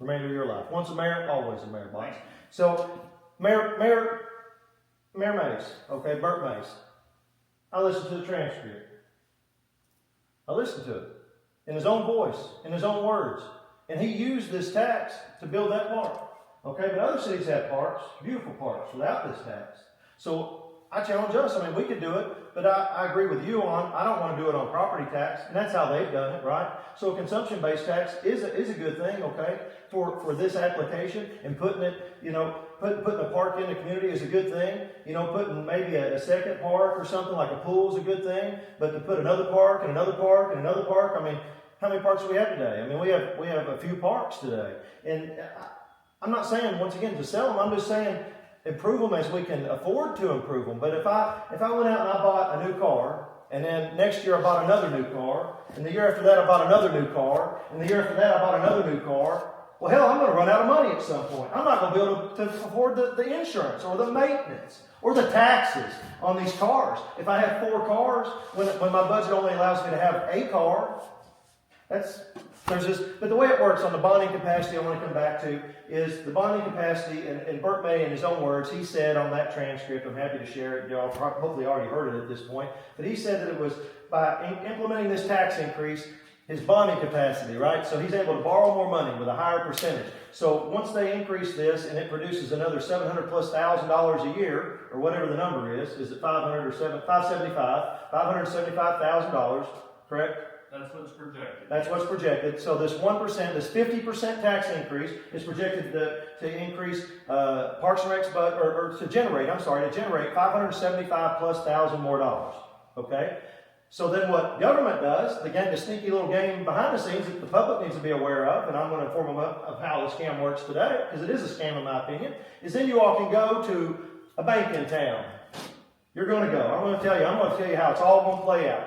Remainder of your life. Once a mayor, always a mayor, boss. So, Mayor Mays, okay, Burt Mays. I listened to the transcript. I listened to it in his own voice, in his own words. And he used this tax to build that park. Okay, but other cities have parks, beautiful parks, without this tax. So, I challenge us. I mean, we could do it, but I agree with you on, I don't want to do it on property tax, and that's how they've done it, right? So a consumption-based tax is a good thing, okay, for this application, and putting it, putting a park in the community is a good thing. Putting maybe a second park or something like a pool is a good thing, but to put another park and another park and another park, I mean, how many parks do we have today? I mean, we have a few parks today, and I'm not saying, once again, to sell them, I'm just saying, improve them as we can afford to improve them. But if I went out and I bought a new car, and then next year I bought another new car, and the year after that I bought another new car, and the year after that I bought another new car, well, hell, I'm going to run out of money at some point. I'm not going to be able to afford the insurance or the maintenance or the taxes on these cars. If I have 4 cars, when my budget only allows me to have a car, but the way it works on the bonding capacity, I want to come back to, is the bonding capacity, and Burt May, in his own words, he said on that transcript, I'm happy to share it, y'all hopefully already heard it at this point, but he said that it was by implementing this tax increase, his bonding capacity, right? So he's able to borrow more money with a higher percentage. So once they increase this and it produces another $700,000+ a year, or whatever the number is it 500 or 575? $575,000, correct? That's what's projected. That's what's projected. So this 1%, this 50% tax increase is projected to increase Parks and Rec's to generate $575,000+ more dollars. Okay? So then what government does, the sneaky little game behind the scenes that the public needs to be aware of, and I'm going to inform them of how the scam works today, because it is a scam in my opinion, is then you all can go to a bank in town. You're going to go. I'm going to tell you how it's all going to play out.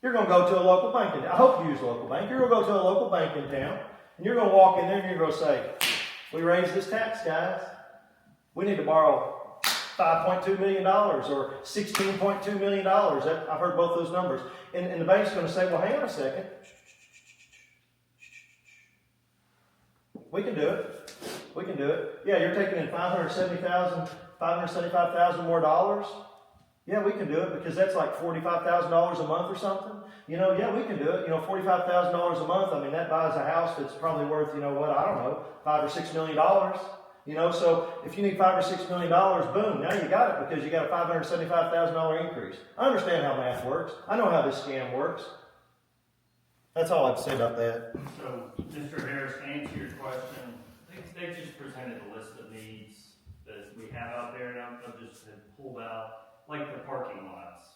You're going to go to a local bank in town. I hope you use a local bank. You're going to go to a local bank in town, and you're going to walk in there and you're going to say, we raised this tax, guys. We need to borrow $5.2 million or $16.2 million. I've heard both those numbers. And the bank's going to say, well, hang on a second. We can do it. We can do it. Yeah, you're taking in $575,000 more dollars. Yeah, we can do it because that's like $45,000 a month or something. Yeah, we can do it. $45,000 a month. I mean, that buys a house that's probably worth, I don't know, $5 or $6 million. So if you need $5 or $6 million, boom, now you got it because you got a $575,000 increase. I understand how math works. I know how this scam works. That's all I have to say about that. So, Mr. Harris, to answer your question, they just presented a list of needs that we have out there, and I've just pulled out, like the parking lots.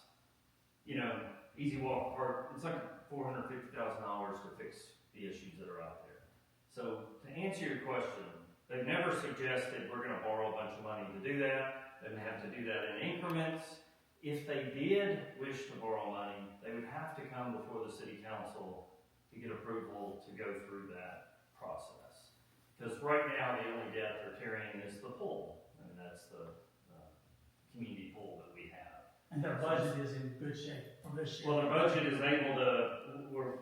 Easy Walk Park, it's like $450,000 to fix the issues that are out there. So, to answer your question, they've never suggested we're going to borrow a bunch of money to do that. They would have to do that in increments. If they did wish to borrow money, they would have to come before the city council to get approval to go through that process. Because right now, the only debt they're carrying is the pool. And that's the community pool that we have. And their budget is in good shape for this year. Well, their budget is able to, we're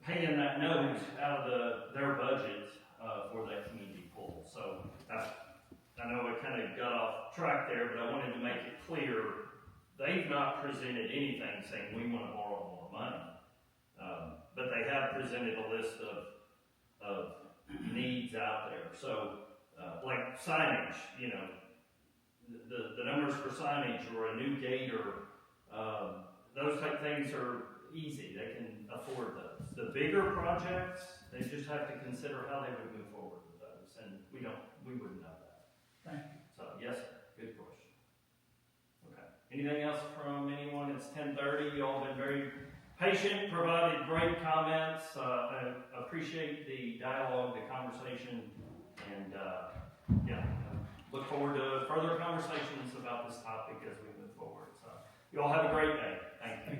paying that note out of their budget for that community pool. So I know I kind of got off track there, but I wanted to make it clear they've not presented anything saying we want to borrow more money. But they have presented a list of needs out there. So like signage, the numbers for signage or a new gate or those type of things are easy. They can afford those. The bigger projects, they just have to consider how they would move forward with those, and we wouldn't know that. Thank you. So yes, sir. Good question. Okay. Anything else from anyone? It's 10:30. You all been very patient, provided great comments. I appreciate the dialogue, the conversation, and look forward to further conversations about this topic as we move forward. So you all have a great day. Thank you.